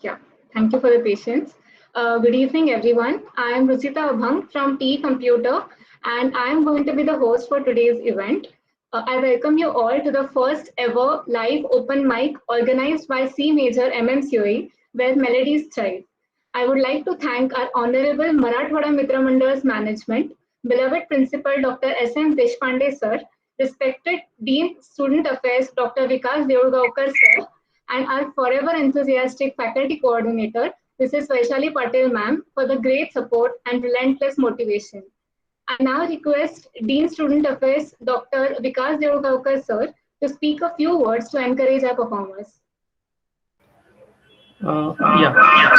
Yeah, thank you for the patience. Good evening, everyone. I am Ruchita Abhang from T Computer, and I am going to be the host for today's event. I welcome you all to the first ever live open mic organized by C Major MMCOE, where melodies thrive. I would like to thank our Honorable Marathwada Mitra Mandal's management, beloved Principal Dr. S.M. Deshpande sir, respected Dean Student Affairs Dr. Vikas Deolgaonkar sir, and our forever enthusiastic faculty coordinator, Mrs. Vaishali Patel ma'am, for the great support and relentless motivation. I now request Dean Student Affairs Dr. Vikas Deolgaonkar sir to speak a few words to encourage our performers. Yeah.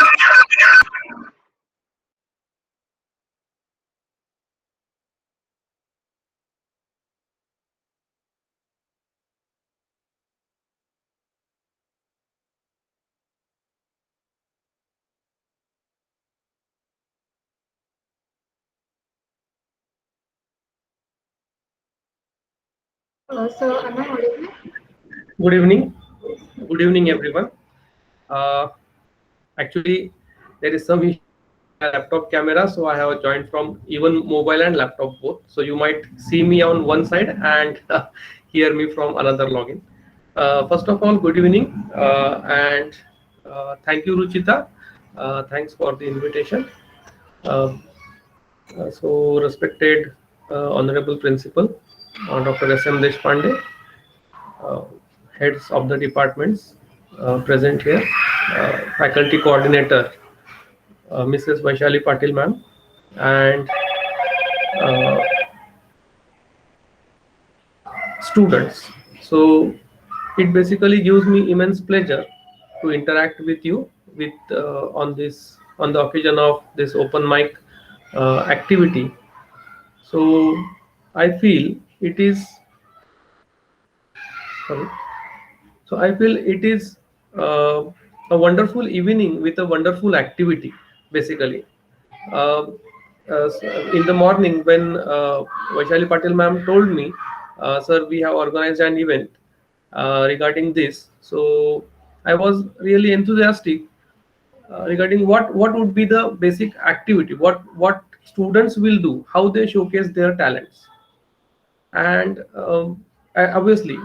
So, am I audible? Good evening. Good evening, everyone. Uh, Actually, there is some issue with my laptop camera, so I have joined from even mobile and laptop both. So you might see me on one side and hear me from another login. First of all, good evening, and thank you, Ruchita. Thanks for the invitation. Um so, respected Honorable Principal, Dr. S.M. Deshpande, uh, heads of the departments present here, faculty coordinator Mrs. Vaishali Patil ma'am, and uh, students. So it basically gives me immense pleasure to interact with you with on the occasion of this open mic activity. So I feel it is sorry. So I feel it is uh, a wonderful evening with a wonderful activity, basically. Uh, in the morning, when Vaishali Patil ma'am told me, sir, we have organized an event regarding this. So I was really enthusiastic regarding what would be the basic activity, what students will do, how they showcase their talents, and obviously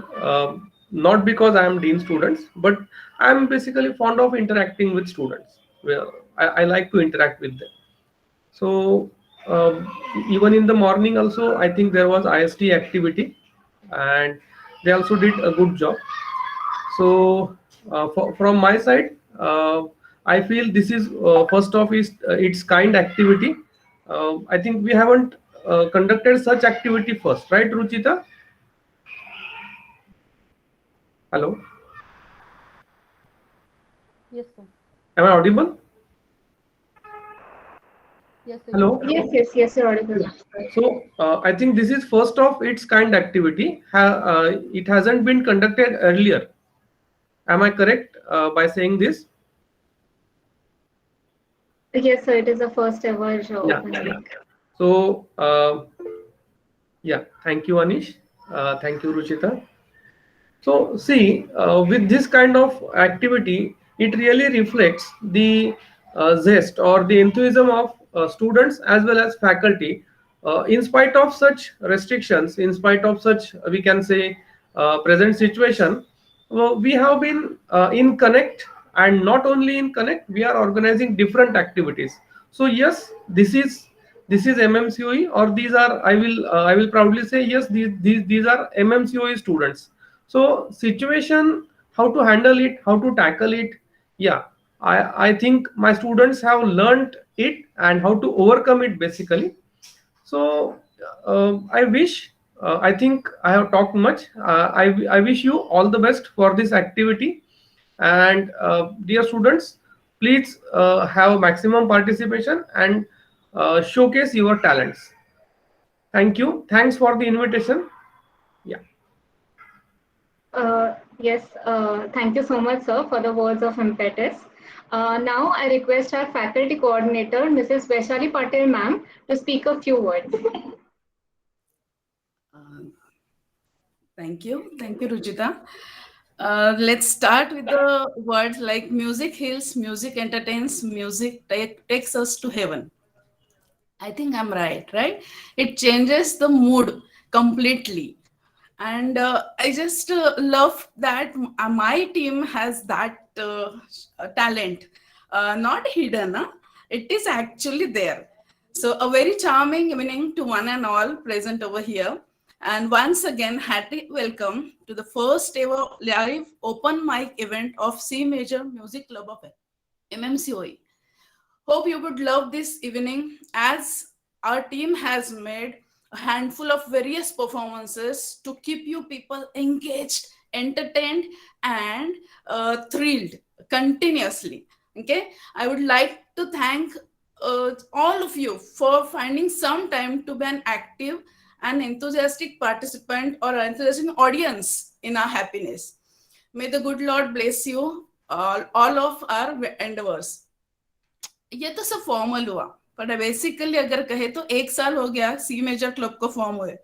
not because I am dean students, but I'm basically fond of interacting with students. Well, I like to interact with them. So even in the morning also, I think there was IST activity, and they also did a good job. So from my side, I feel this is first of its kind activity. I think we haven't conducted such activity first, right, Ruchita? Hello, Yes, sir. am I audible? Yes, sir, you Hello. are. Yes, you're audible. So I think this is first of its kind activity. It hasn't been conducted earlier. Am I correct by saying this? Yes, sir, it is the first ever Yeah, open yeah. mic. So yeah, thank you, Anish. Thank you, Ruchita. So see, with this kind of activity, it really reflects the zest or the enthusiasm of students as well as faculty. In spite of such restrictions, in spite of such, we can say, present situation, we have been in Connect, and not only in Connect, we are organizing different activities. So yes, this is MMCOE, or these are, I will proudly say, yes, these are MMCOE students. So situation, how to handle it, how to tackle it, yeah, I think my students have learned it and how to overcome it, basically. So I wish, I think I have talked much. I wish you all the best for this activity. And dear students, please have maximum participation and showcase your talents. Thank you. Thanks for the invitation. Yeah. Yes, thank you so much, sir, for the words of impetus. Now I request our faculty coordinator, Mrs. Vaishali Patel ma'am, to speak a few words. Uh, Thank you, Ruchita. Let's start with the words like music heals, music entertains, music takes us to heaven. I think I'm right? It changes the mood completely. And I just love that my team has that talent, not hidden, it is actually there. So a very charming evening to one and all present over here. And once again, hearty welcome to the first ever live open mic event of C Major Music Club of MMCOE. Hope you would love this evening as our team has made a handful of various performances to keep you people engaged, entertained, and thrilled continuously. Okay, I would like to thank all of you for finding some time to be an active and enthusiastic participant or enthusiastic audience in our happiness. May the good Lord bless you all of our endeavors. ये तो सब formal हुआ, पर basically अगर कहे तो 1 साल हो गया सी मेजर क्लब को फॉर्म हुए।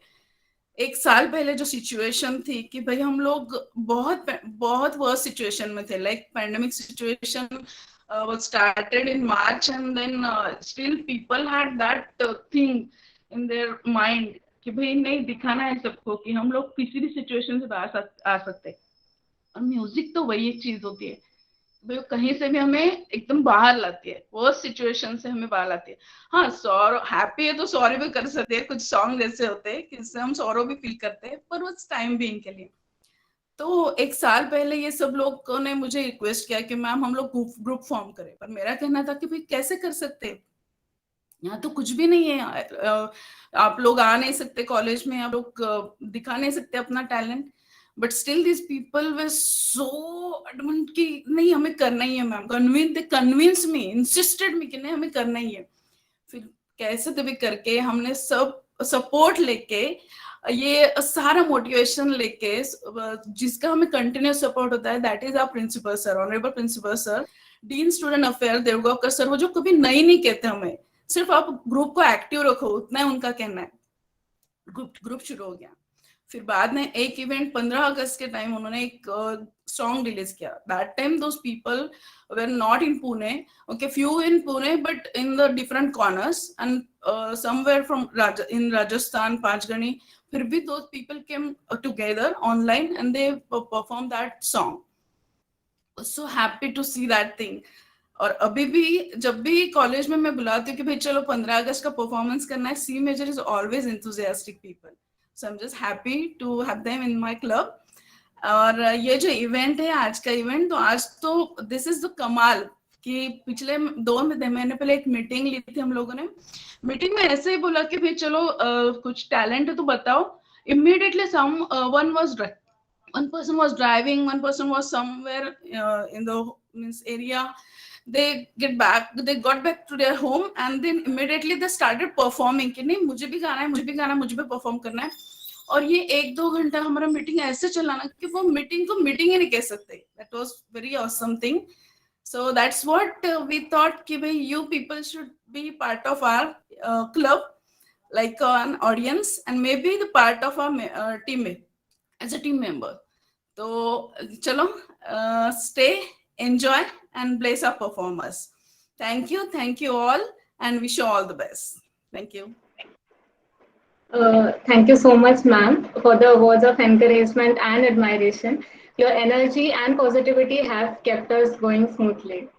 1 साल पहले जो सिचुएशन थी कि भाई हम लोग बहुत वर्स्ट सिचुएशन में थे, like pandemic situation was started in March and then still people had that thing in their mind कि भाई नहीं दिखाना है सबको कि हम लोग किसी भी सिचुएशन से बाहर आ सकते हैं। और म्यूजिक तो वही एक चीज होती है भाई कहीं से भी हमें एकदम बाहर लाती है, वर्स्ट सिचुएशन से हमें बाहर लाती है। हाँ, सॉरो हैप्पी है तो सॉरी भी कर सकते हैं, कुछ सॉन्ग ऐसे होते हैं कि हम सॉरो भी फील करते हैं, पर उस टाइम बीइंग के लिए। तो 1 साल पहले ये सब लोगों ने मुझे रिक्वेस्ट किया कि मैम हम लोग ग्रुप फॉर्म करें, पर मेरा कहना था कि भाई कैसे कर सकते हैं, यहाँ तो कुछ भी नहीं है, आप लोग आ नहीं सकते कॉलेज में, आप लोग दिखा नहीं सकते अपना talent, but still this people were so adamant कि नहीं हमें करना ही है मैम, कन्विंस मी, इंसिस्टेड मी कि नहीं हमें करना ही है। फिर कैसे तो भी करके हमने सब सपोर्ट लेके, ये सारा मोटिवेशन लेके, जिसका हमें कंटिन्यूस सपोर्ट होता है, that is our principal sir, honourable principal sir, dean student affair Devgaonkar sir, वो जो कभी नहीं कहते हमें, सिर्फ आप ग्रुप को एक्टिव रखो, उतना है उनका कहना है। ग्रुप शुरू हो गया। फिर बाद में एक इवेंट 15 अगस्त के टाइम उन्होंने एक सॉन्ग रिलीज किया। That time those people were not in Pune, okay, few in Pune but in the different corners and somewhere from in Rajasthan, Panchgani. फिर भी those people came together online and they perform that song. So happy to see that thing. और अभी भी जब भी college में मैं बुलाती हूँ कि भाई चलो 15 अगस्त का परफॉर्मेंस करना है, see major is always enthusiastic people, so I am just happy to have them in my club. और ये जो इवेंट है आज का इवेंट, तो आज तो दिस इज द कमाल कि पिछले 2 महीने पहले एक मीटिंग ली थी हम लोगों ने। मीटिंग में ऐसे ही बोला कि भाई चलो कुछ टैलेंट है तो बताओ। Immediately one person was driving, one person was somewhere in the area. They got back to their home and then immediately they started performing कि नहीं मुझे भी गाना है, मुझे भी गाना है, मुझे भी परफॉर्म करना है। और ये 1-2 घंटा हमारा मीटिंग ऐसे चला ना कि वो मीटिंग को मीटिंग ही नहीं कह सकते। That was very awesome thing. So that's what we thought कि भाई you people should be part of our club, like an audience and maybe the part of our team as a team member. तो चलो stay, enjoy and bless our performers. Thank you all and wish you all the best. Thank you. Thank you so much, ma'am, for the words of encouragement and admiration. Your energy and positivity have kept us going smoothly.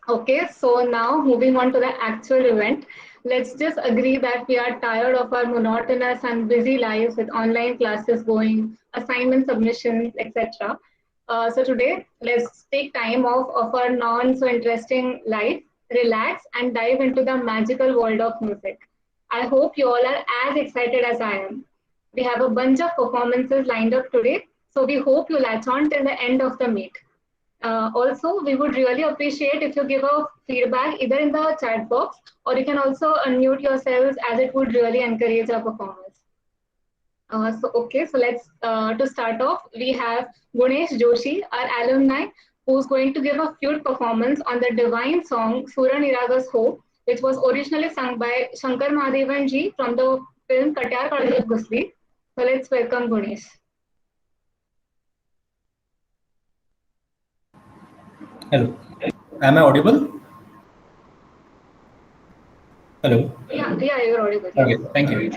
Okay, so now moving on to the actual event. Let's just agree that we are tired of our monotonous and busy lives with online classes going, assignment submissions, etc. So today, let's take time off of our non so interesting life, relax, and dive into the magical world of music. I hope you all are as excited as I am. We have a bunch of performances lined up today, so we hope you latch on till the end of the meet. Also, we would really appreciate if you give a feedback either in the chat box or you can also unmute yourselves, as it would really encourage our performance. So let's, to start off, we have Gunesh Joshi, our alumni, who's going to give a flute performance on the divine song Surya Niraga's Ho, which was originally sung by Shankar Mahadevan ji from the film Katyar Kadal Gusli. So let's welcome Gunesh. Hello. Am I audible? Hello. Yeah, you're audible. Okay. Yes. Thank you.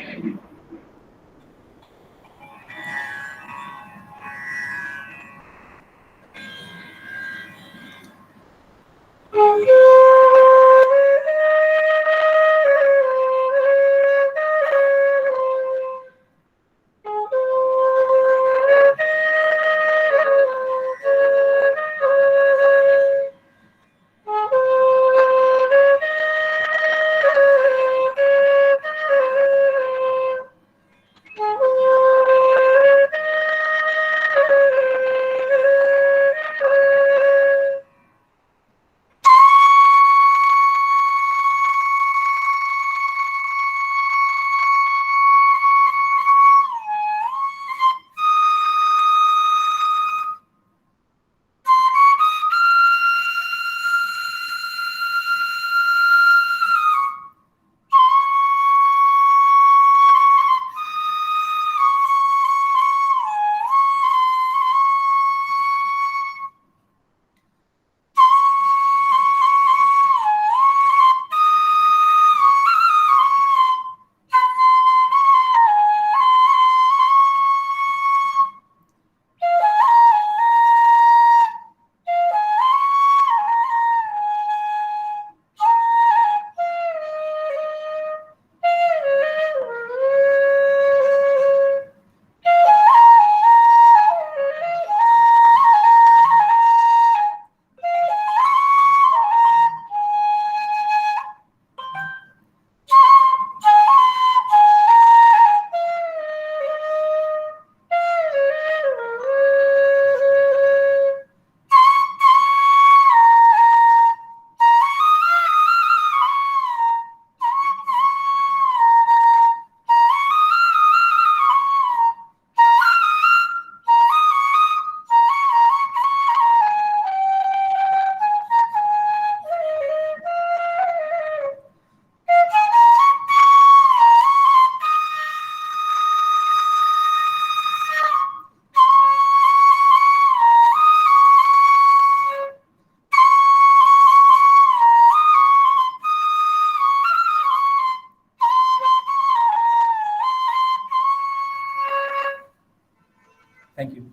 Thank you.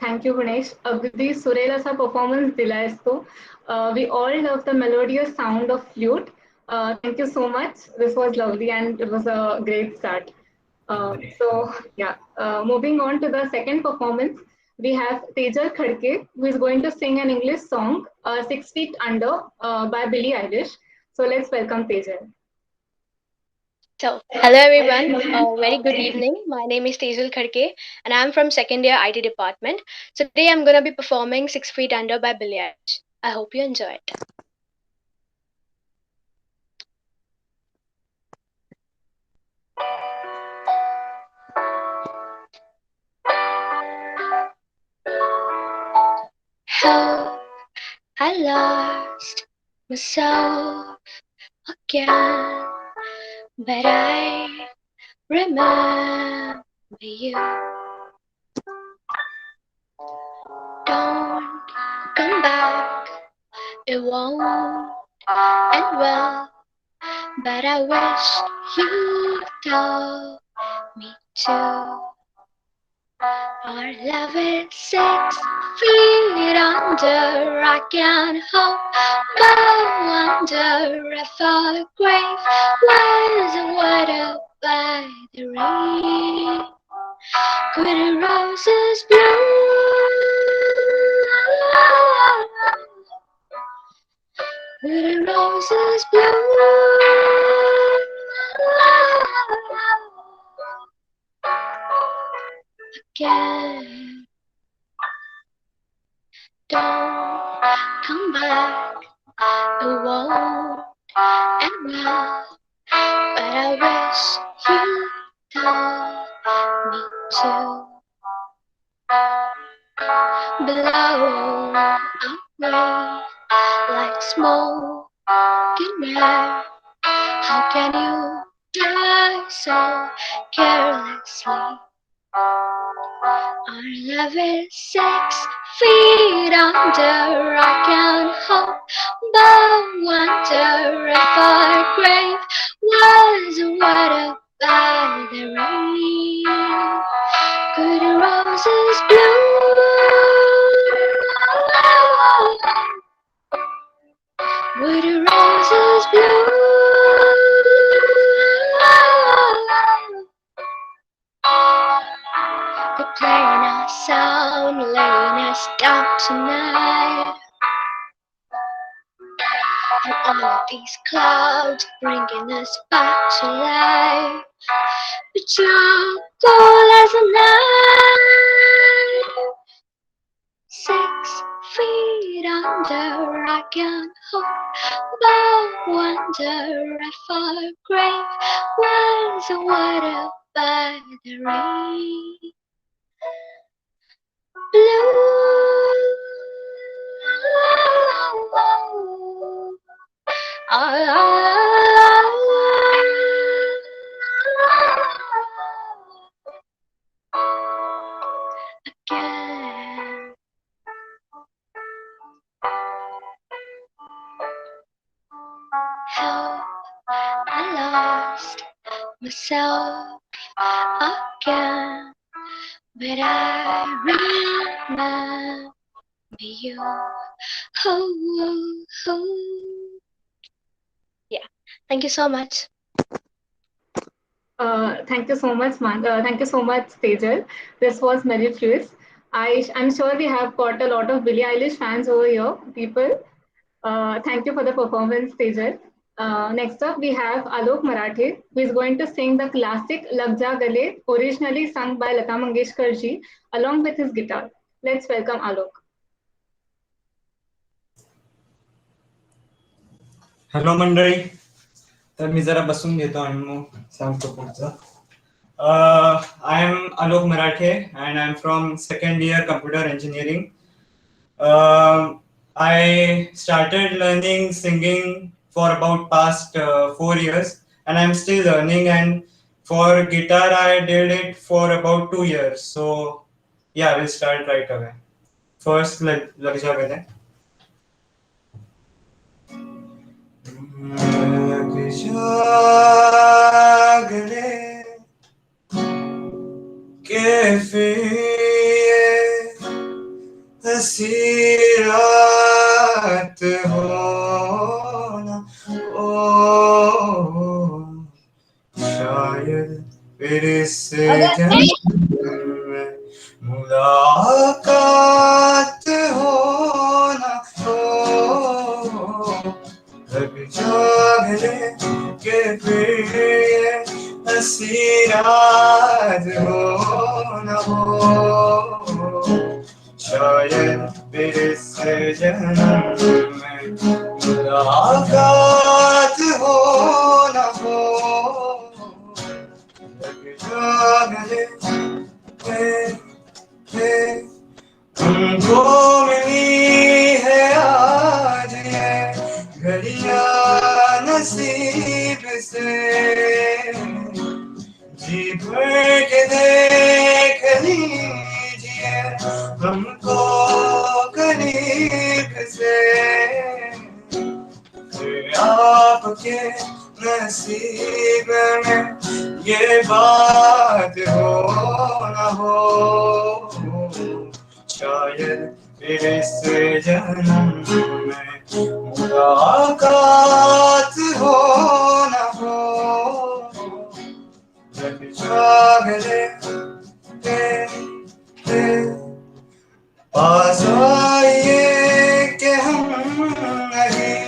Thank you, Ganesh. अगदी सुरेल असा performance दिलायस तू. We all love the melodious sound of flute. Thank you so much. This was lovely and it was a great start. Moving on to the second performance, we have Tejal Khadke, who is going to sing an English song, 6 Feet Under, by Billie Eilish. So let's welcome Tejal. So, hello everyone. Very good evening. My name is Tejal Khadke, and I'm from second year IT department. So today I'm gonna be performing 6 Feet Under by Billie Eilish. I hope you enjoy it. How I lost myself again, but I remember you. Don't come back, it won't end well. But I wish you told me to. Our love is 6 feet under. I can't hope but wonder if our grave wasn't watered by the rain. Could the roses bloom? Could the roses bloom again? Don't come back, it won't end well. But I wish you told me to. Blow away like smoke in air. How can you die so carelessly? Our love is feet under, I can't hope but wonder if our grave was watered by the rain. Could roses bloom? Would roses bloom? They're playing our sound, laying us down tonight. And all of these clouds bringing us back to life. But you're cool as a night. 6 feet under, I can't hope but wonder if our grave was watered by the rain. Blue. Again. Help, I lost myself again, but I remember you. Yeah, thank you so much. Thank you so much, thank you so much, Tejal. This was mellifluous. I'm sure we have got a lot of Billie Eilish fans over here, people. Thank you for the performance, Tejal. Next up, we have Alok Marathe, who is going to sing the classic Lag Ja Gale, originally sung by Lata Mangeshkar ji, along with his guitar. Let's welcome Alok. Hello मंडळी. तर मी जरा बसून घेतो आणि मग सांगतो पुढचं. I am Alok Marathe and I am from second year computer engineering. I started learning singing for about past 4 years, and I'm still learning. And for guitar, I did it for about 2 years. So yeah, we'll start right away. First, Lag Ja Gale. Lag Ja Gale ke फिर हसी रात हो ना ओ, शायद फिर इस जन्म में मुलाकात हो ना हो. लग जा गले के फिर हसी रात हो ना हो, शायद फिर इस जन्म में मुलाकात हो ना हो. लग जा गले हमको मिली है आज ये घड़ियां नसीब से, जी भर के देख लीजिए हमको करीब से. आपके नसीब में ये बात हो ना हो, शायद फिर इस जन्म में मुलाकात हो ना हो. लग जा गले पास आइए कि हम नहीं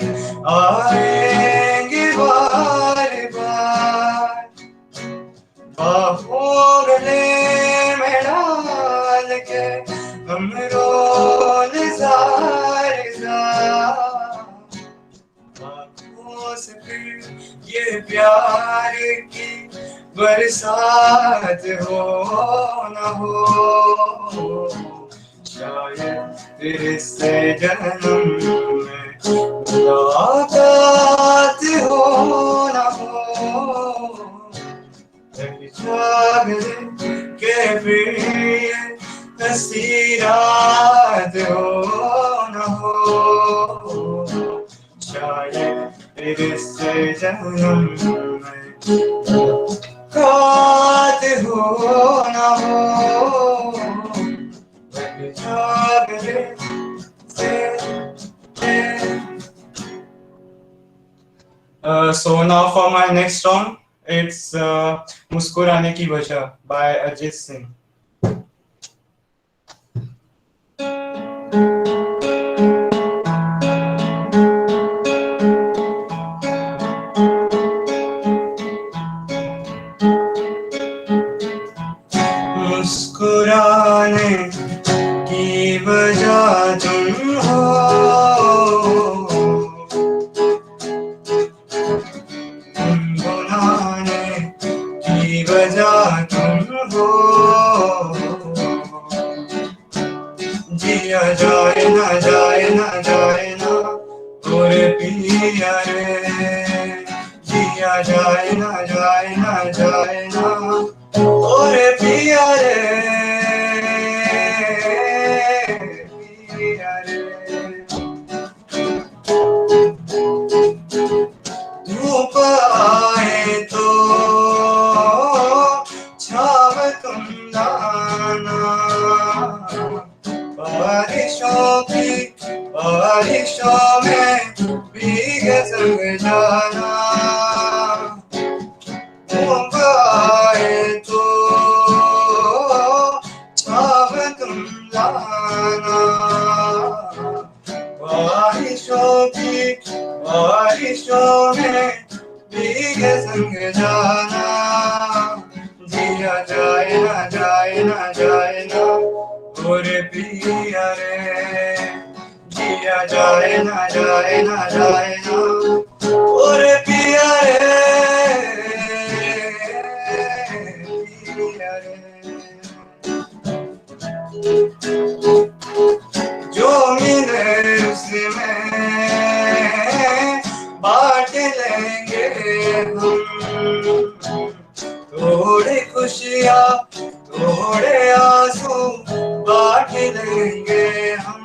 आएंगे बार बार, बाहों गले में डाल के हम रोल जार आँखों से फिर ये प्यार की बरसात हो ना हो, शायद फिर इस जन्म में मुलाकात हो ना हो. लग जा गले के फिर हसी रात जन्म में रात हो ना हो बट जागने So now for my next song, it's मुस्कुराने की वजह by अजीत सिंह. मुस्कुराने की वजह तुम हो, गुनगुनाने की वजह तुम हो, जिया जाए ना जाए ना जाए ना और पिया रे, जिया जाए ना जाए ना जाए ना और पिया रे, पिया रे. धूप आए तो छाव तुम लाना, बारिशों में भीग संग जाना. धूप आए तो छाव तुम लाना, बारिशों में भीग संग जाना. जिया जाए ना जाए ना जाए ना और पिया रे, जिया जाए ना जाए ना जाए ना और पिया रे, पिया रे. जो मिले उसमें बांट लेंगे हम, थोड़ी खुशियाँ थोड़े आंसू बांट लेंगे हम.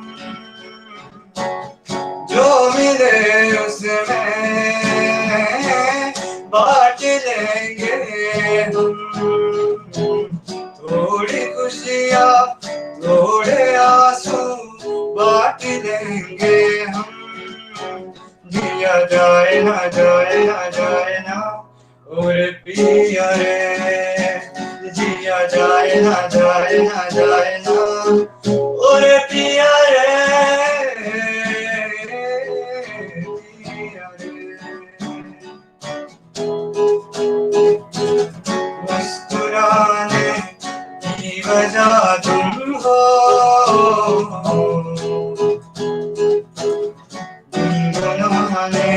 जो मिले उसमें बांट लेंगे हम, थोड़ी खुशियाँ थोड़े आंसू बांट लेंगे हम. जिया जाए ना जाए ना जाए ना और पिया रे, जिया जाए ना जाए ना जाए ना और पिया रे, पिया रे. मुस्कुराने की वजह तुम हो, गुनगुनाने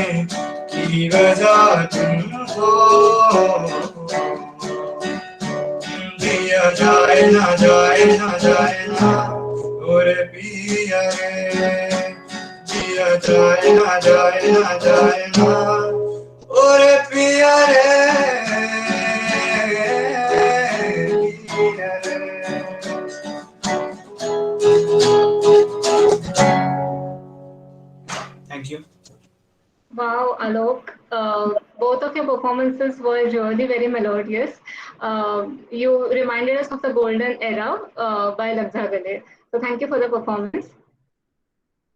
की वजह तुम हो, जिया जाए ना जाए ना जाए ना और पिया रे, जिया जाए ना जाए ना जाए ना और पिया रे, पिया रे. Thank you. Wow, Alok, both of your performances were really very melodious. You reminded us of the golden era by Labdha Gale. So thank you for the performance.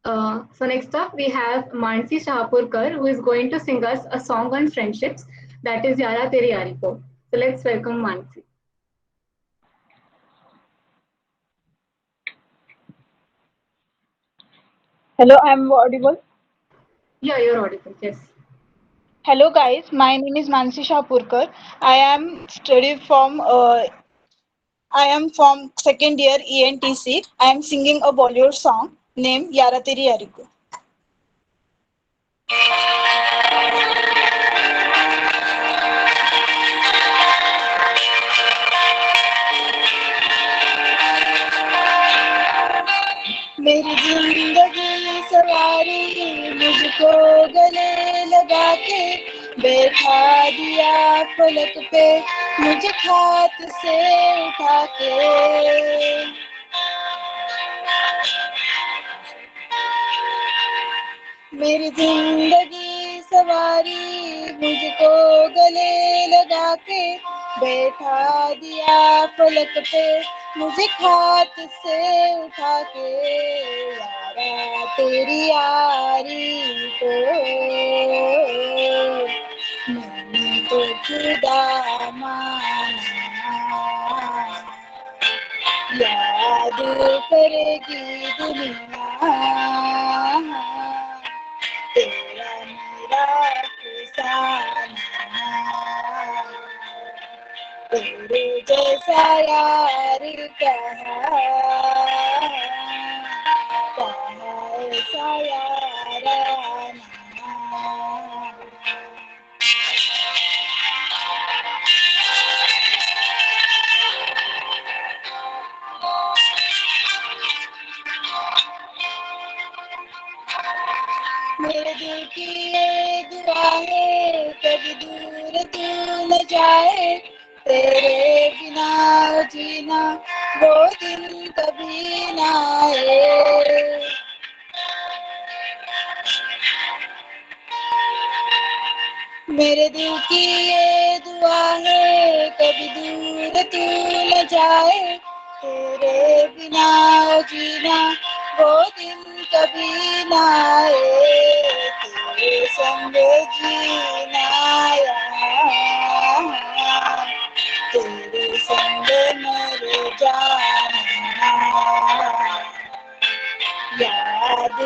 So next up, we have Mansi Shahapurkar, who is going to sing us a song on friendships, that is Yara Teri Yari Ko. So let's welcome Mansi. Hello, I'm audible. Yeah, you're audible, yes. Hello, guys. My name is Mansi Shahpurkar. I am from second year ENTC. I am singing a Bollywood song named Yara Teri Yari Ko. मेरी जिंदगी सवारी मुझको गले लगा के बैठा दिया फलक पे मुझे खात से उठा के. मेरी जिंदगी सवारी मुझको गले लगा के बैठा दिया फलक पे, मुझे खात से उठा के यारा तेरी यारी को मैंने तो खुदा माना, याद करेगी दुनिया तेरा मेरा फसाना, तेरे जैसा यार कहाँ ऐसा याराना। मेरे दिल की ये दुआ है कभी दूर तू न जाए, तेरे बिना जीना वो दिन कभी ना आए। मेरे दिल की ये दुआ है कभी दूर तू न जाए, तेरे बिना जीना वो दिन कभी ना आए, तेरे संग जीना यार, तेरे संग मर जाना, याद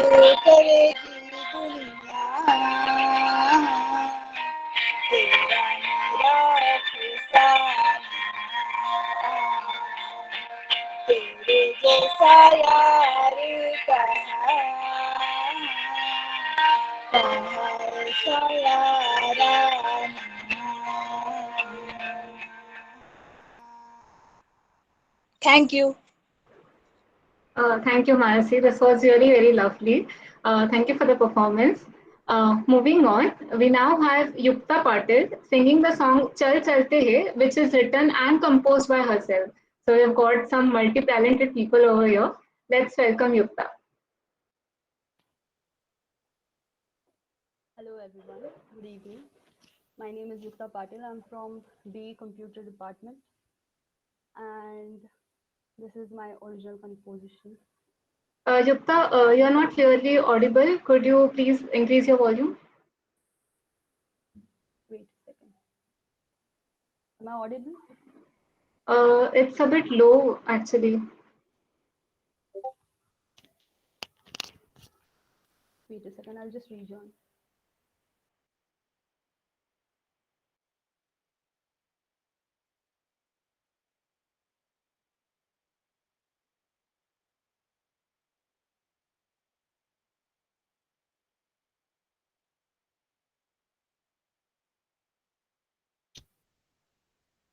करेगी दुनिया तेरा मेरा फसाना, तेरे जैसा यार कहाँ ऐसा याराना। Thank you. Thank you, Manasi. This was really very lovely. Thank you for the performance. Moving on, we now have Yukta Patil singing the song Chal Chalte Hai, which is written and composed by herself. So we've got some multi-talented people over here. Let's welcome Yukta. Hello everyone, good evening. My name is Yukta Patil. I'm from BE Computer Department and this is my original composition. Yukta, you're not clearly audible. Could you please increase your volume? Wait a second. Am I audible? It's a bit low, actually. Wait a second, I'll just rejoin.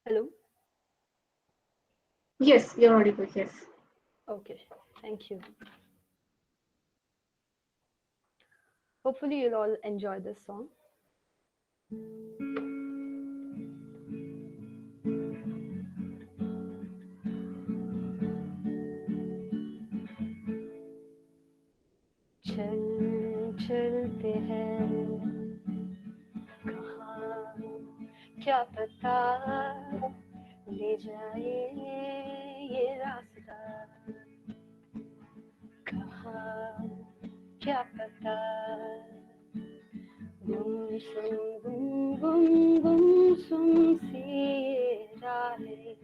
Hello? Yes, you're audible, yes. Okay, thank you. Hopefully you'll all enjoy this song. चल चलते हैं कहाँ क्या पता ले जाए ये रास्ता, कहाँ क्या पता गुमसुम सी ये राहें,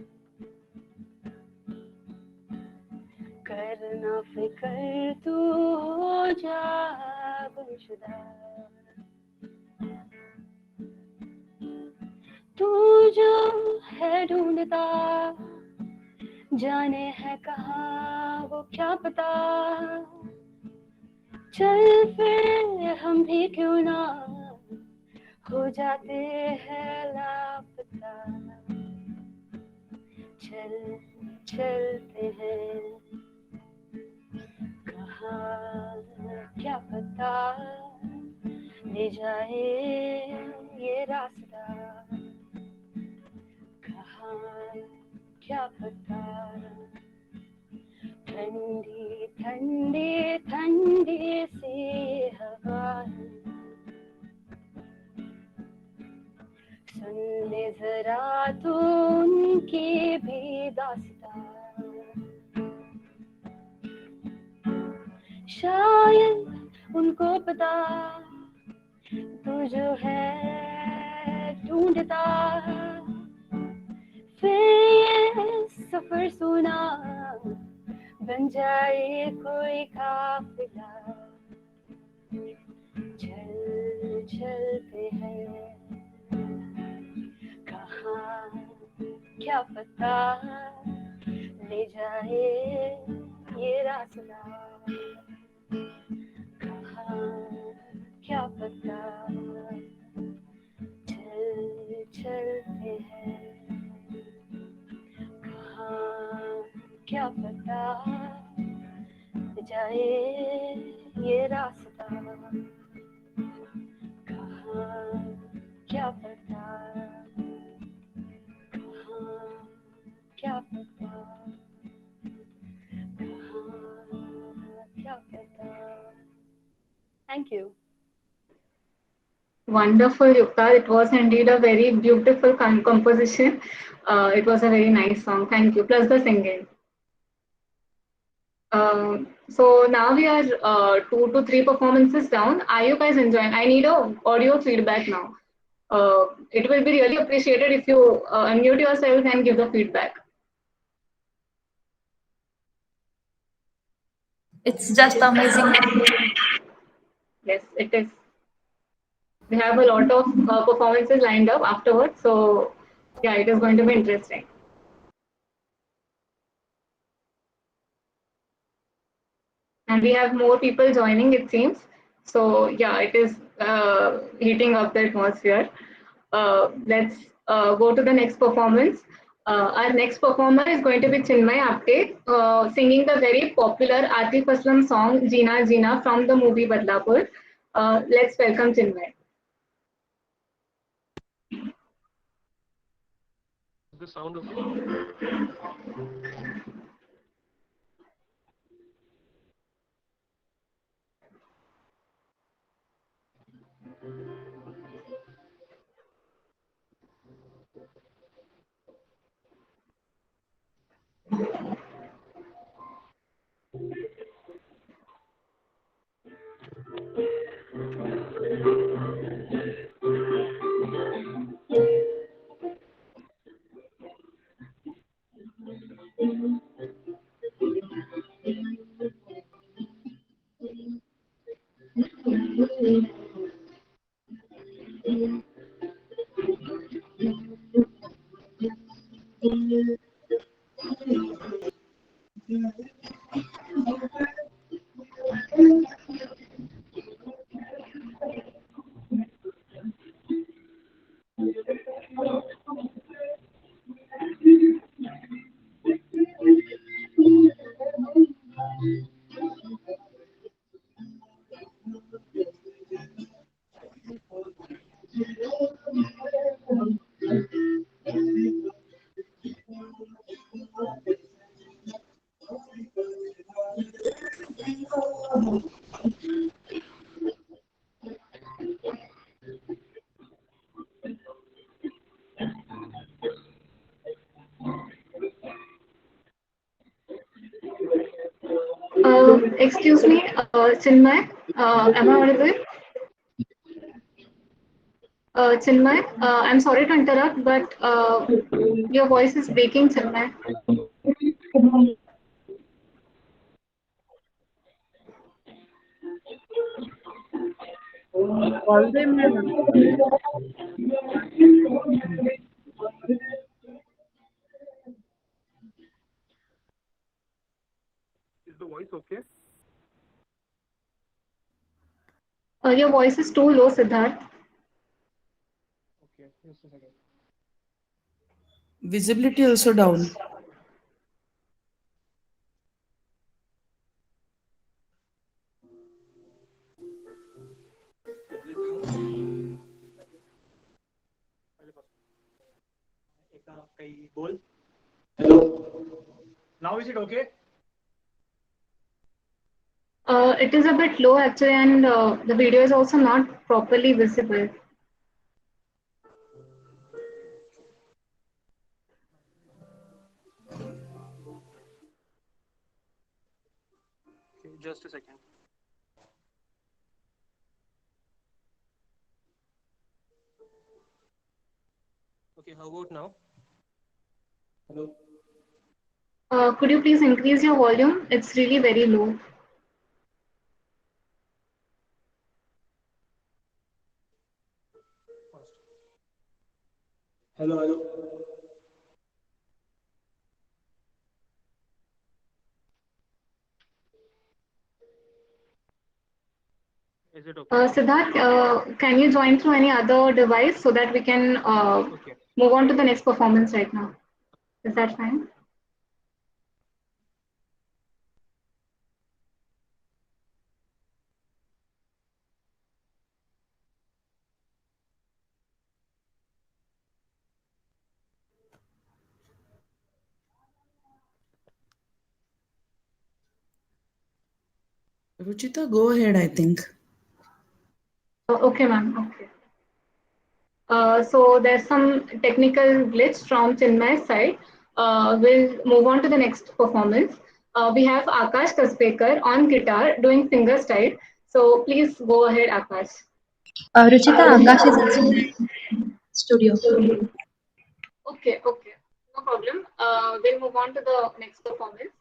करना फिक्र तू हो जा गुमशुदा, तू जो है ढूंढता जाने है कहाँ वो क्या पता, चल फिर हम भी क्यों ना हो जाते हैं लापता, चल चलते हैं कहाँ क्या पता ले जाए ये रास्ता, कहाँ क्या पता ठंडी ठंडी ठंडी सी हवा शायद उनको पता तू जो है ढूंढता, फिर ये सफर सुना बन जाए कोई काफिला। चल चलते हैं कहाँ क्या पता ले जाए ये रास्ता, कहाँ क्या पता। चल चलते हैं कहाँ क्या पता ले जाए ये रास्ता, कहाँ क्या पता, कहाँ क्या पता, कहाँ क्या पता। Thank you. Wonderful, Yukta. It was indeed a very beautiful composition. It was a very nice song. Thank you. Plus the singing. So now we are 2 to 3 performances down. Are you guys enjoying? I need a audio feedback now. It will be really appreciated if you unmute yourself and give the feedback. It's just amazing. Yes, it is. We have a lot of performances lined up afterwards, so yeah, it is going to be interesting. And we have more people joining, it seems. So yeah, it is heating up the atmosphere. Let's go to the next performance. Our next performer is going to be Chinmay Apte, singing the very popular Atif Aslam song Jeena Jeena from the movie Badlapur. Let's welcome Chinmay. The sound of Excuse me, Chinmay, am I audible? Chinmay, I'm sorry to interrupt, but your voice is breaking, Chinmay. is the voice okay? Your voice is too low, Siddharth. Okay, just a second. Visibility also down. Hello. Now is it okay? It is a bit low actually, and the video is also not properly visible. Okay, just a second. Okay, how about now? Hello. Could you please increase your volume? It's really very low. Hello, hello. Is it okay? Siddharth, can you join through any other device so that we can Okay. move on to the next performance right now? Is that fine? Ruchita, go ahead, I think. Okay, ma'am. Okay. So there's some technical glitch from Chinmay's side. We'll move on to the next performance. We have Akash Kaspekar on guitar doing fingerstyle. So please go ahead, Akash. Ruchita, Akash is also there in studio. Okay, okay. No problem. We'll move on to the next performance.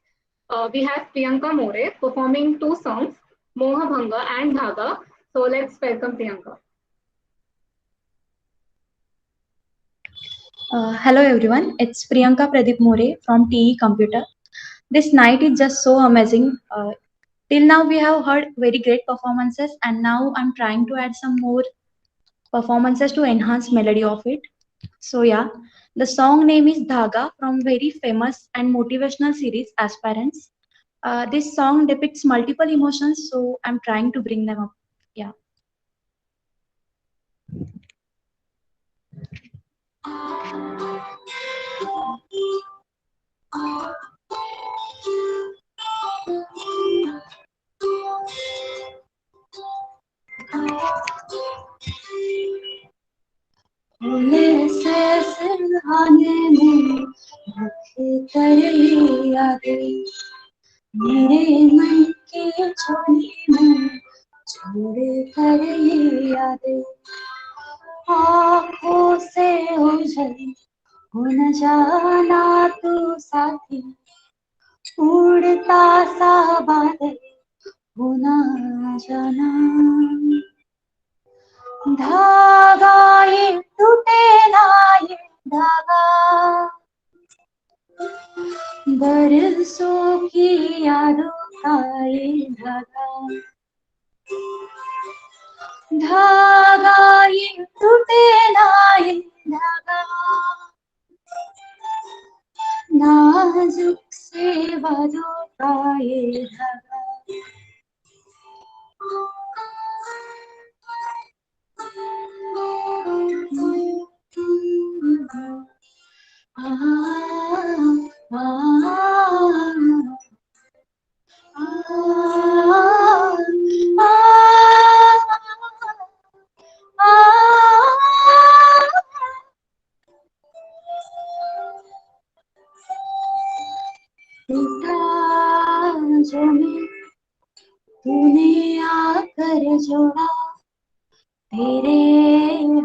We have Priyanka More performing two songs, Moha Bhanga and Dhaga. So let's welcome Priyanka. Hello everyone, it's Priyanka Pradeep More from TE Computer. This night is just so amazing. Till now we have heard very great performances and now I'm trying to add some more performances to enhance melody of it. So yeah, the song name is Dhaga from very famous and motivational series Aspirants. This song depicts multiple emotions, so I'm trying to bring them up. Yeah. फूले से सिरहाने में रख कर यादें मेरे मन की झोली में छोड़ कर यादें आँखों से ओझल हो न जाना तू साथी उड़ता सा बादल हो न जाना धागा ये टूटे ना ये धागा बरसों की यादों का ये धागा धागा ये टूटे ना ये धागा नाजुक से वादों का ये धागा जो मैं तूने आकर जोड़ा तेरे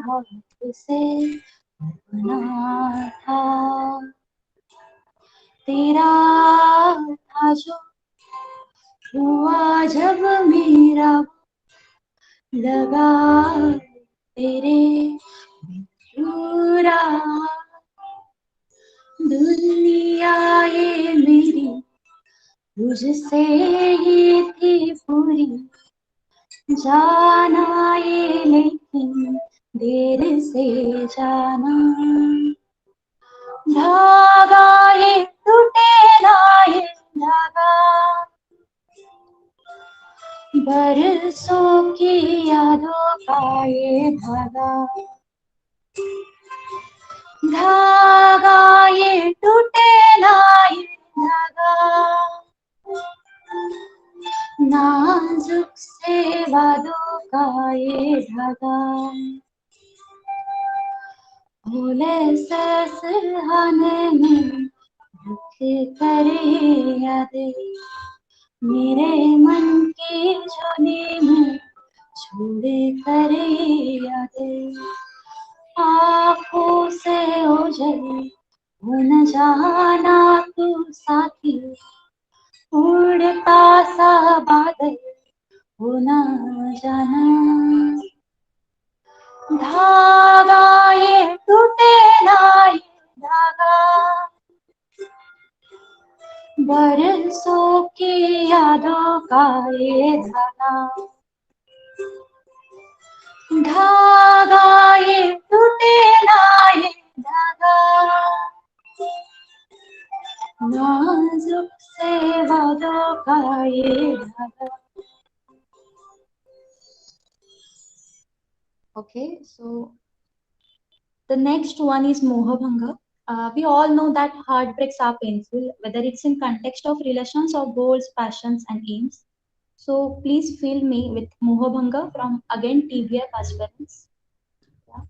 हाथ से बना था तेरा था जो हुआ जब मेरा लगा तेरे पूरा दुनिया ये मेरी तुझसे ही थी पूरी जाना ये लेकिन देर से जाना धागा ये टूटे ना ये धागा बरसों की यादों का ये धागा धागा ये टूटे ना ये धागा नाजुक से वादों का ये धागा भूले से सिरहाने में रख कर यादें मेरे मन की झोली में छोड़े करे यादें, आँखों से ओझल हो न जाना तू साथी, उड़ता सा बादल हो न जाना। धागा ये टूटे ना ये धागा, बरसों की यादों का ये धागा। धागा ये टूटे ना ये धागा, नाजुक से वादों का ये धागा। Okay, so the next one is Mohabhanga. We all know that heartbreaks are painful, whether it's in context of relations or goals, passions, and aims. So please fill me with Mohabhanga from again TBF aspirants. Yeah.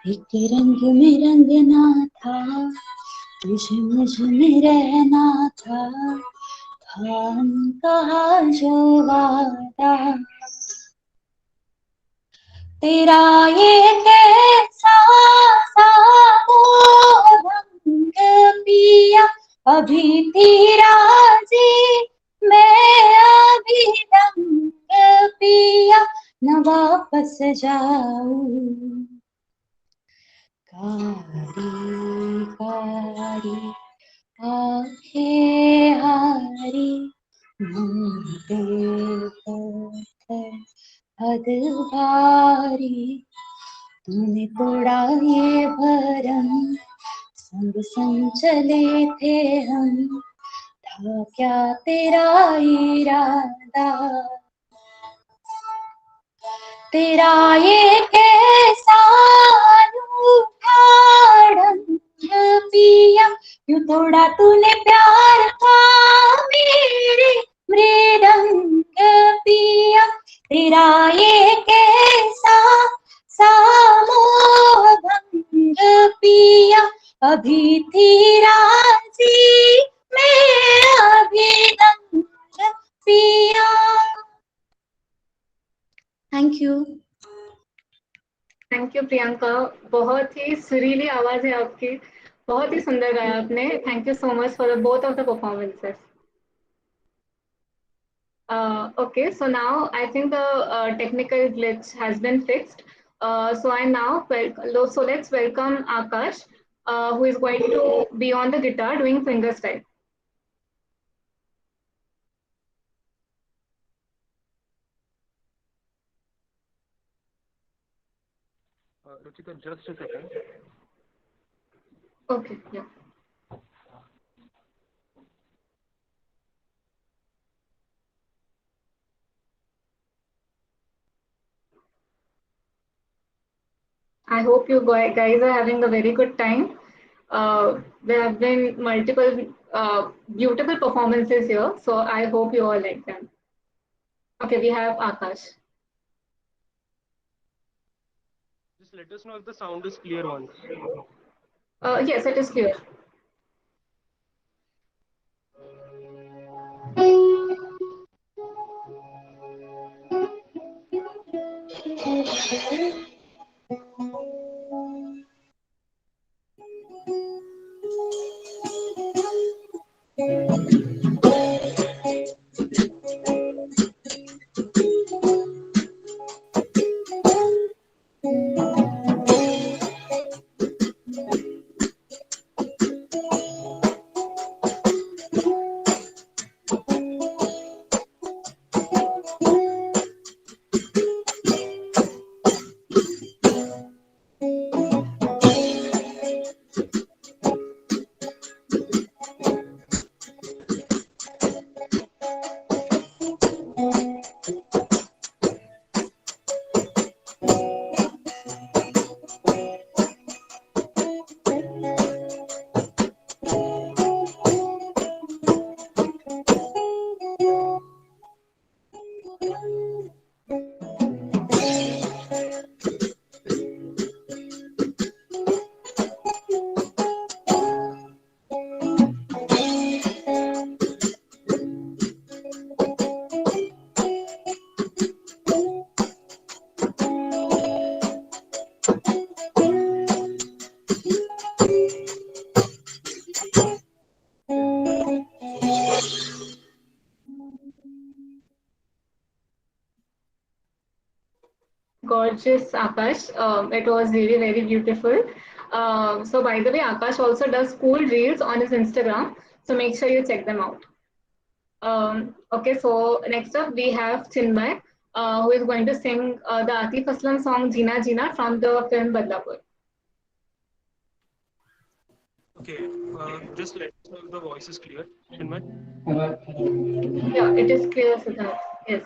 एक रंग में रंगना था, तुझे मुझ में रहना था कहा जो वादा, तेरा ये कैसा भंग पिया, अभी तेरा जी मैं अभी रंग पिया, न वापस जाऊं। कारी कारी आंखें हारी, मुंडे पत्थर हद भारी, तूने तोड़ा ये भरम, संग संग चले थे हम, था क्या तेरा इरादा, तेरा ये कैसा अनूठा ढंग पिया, यूं तोड़ा तूने प्यार का मेरे मृदंग पिया, तेरा ये कैसा मोह भंग पिया, अभी थी राजी मैं अभी दंग पिया। Thank you. Thank you Priyanka, बहुत ही सुरीली आवाज है आपकी, बहुत ही सुंदर गाया आपने। Thank you so much for both of the performances. Okay, so now I think the technical glitch has been fixed. So I now so let's welcome Akash, who is going to be on the guitar doing fingerstyle. Ruchita, just a second. Okay, yeah. I hope you guys are having a very good time. There have been multiple beautiful performances here, so I hope you all like them. Okay, we have Akash. Just let us know if the sound is clear once. Yes, it is clear. Gorgeous, Akash. It was really very beautiful. So, by the way, Akash also does cool reels on his Instagram. So, make sure you check them out. Okay, so next up we have Chinmay, who is going to sing the Atif Aslam song Jina Jina from the film Badlapur. Okay, just let us know if the voice is clear. Chinmay? Yeah, it is clear, Siddharth. Yes.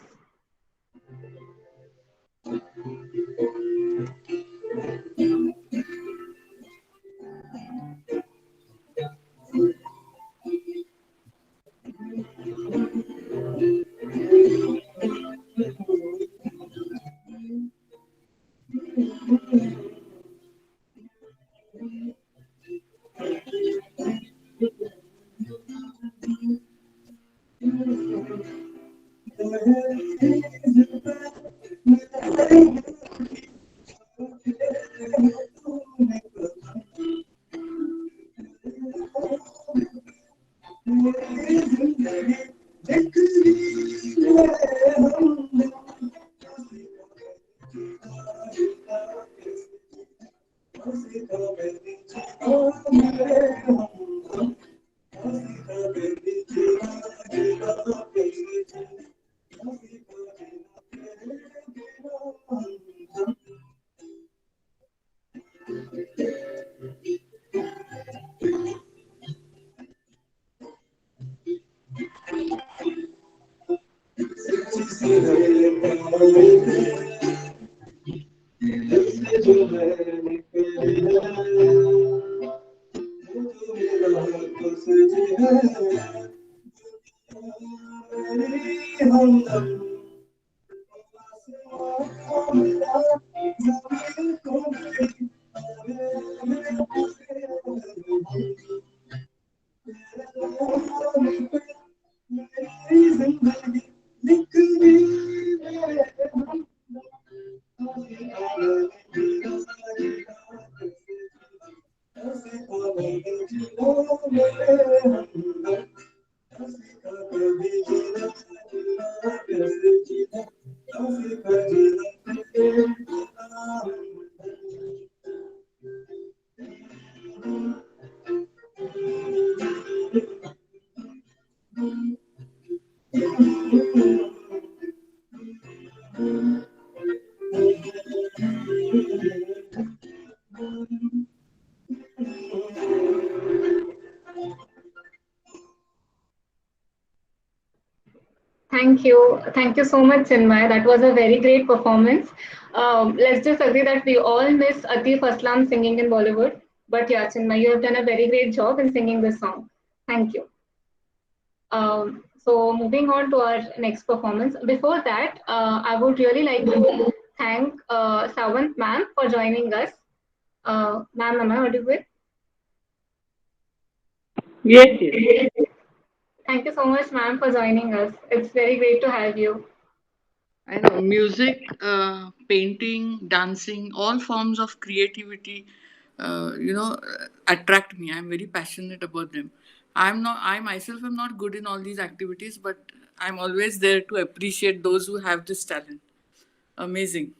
Thank you. Thank you so much, Chinmay. That was a very great performance. Let's just agree that we all miss Atif Aslam singing in Bollywood. But yeah, Chinmay, you have done a very great job in singing this song. Thank you. So moving on to our next performance. Before that, I would really like to thank Sawant ma'am for joining us. Ma'am, am I audible? Yes, yes. Thank you so much, ma'am, for joining us. It's very great to have you. I know music, painting, dancing, all forms of creativity, attract me. I'm very passionate about them. I myself am not good in all these activities, but I'm always there to appreciate those who have this talent. Amazing.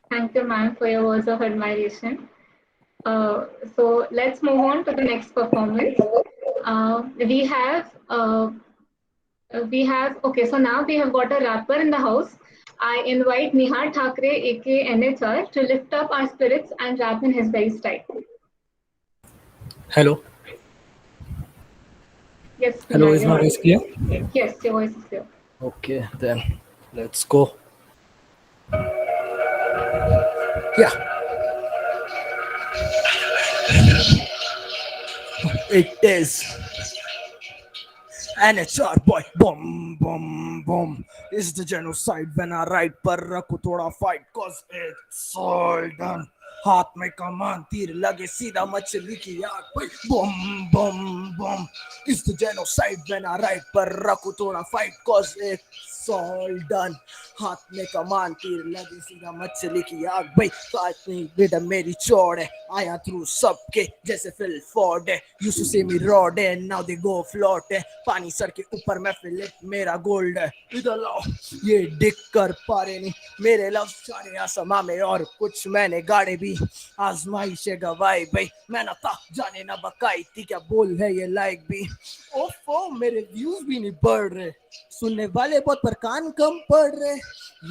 Thank you, ma'am, for your words of admiration. So let's move on to the next performance. Uh, we have, uh, okay, so now we have got a rapper in the house. I invite Nihar Thakre, aka NHR, to lift up our spirits and rap in his very style. Hello. Yes, Hello, Nihar, is my voice clear? Yes, your voice is clear. Okay, then let's go. Yeah. It is. NHR boy, boom, boom, boom. Is the genocide when I write पर रखूं थोड़ा fight cause it's all done. हाथ में कमान तीर लगे सीधा मछली की आग भाई बम बम बम. Is the genocide when I write पर रखूं थोड़ा fight cause it's all done. हाथ में कमान तीर लगे सीधा मछली की आग भाई काटनी बेटा मेरी चौड़ है आया थ्रू सबके जैसे फिल फॉर्ड है. Used to say me rod है now they go float है. पानी सर के ऊपर मैं फिलिप मेरा गोल्ड है. इधर लाओ ये डिक कर पा रहे नहीं मेरे लव सारे आसमां में और कुछ मैंने गाड़े भी आजमाइश गवाई भाई मैं ना था जाने ना बकाई थी क्या बोल है ये लाइक भी. ओफो मेरे व्यूज भी नहीं बढ़ रहे सुनने वाले बहुत पर कान कम पड़ रहे.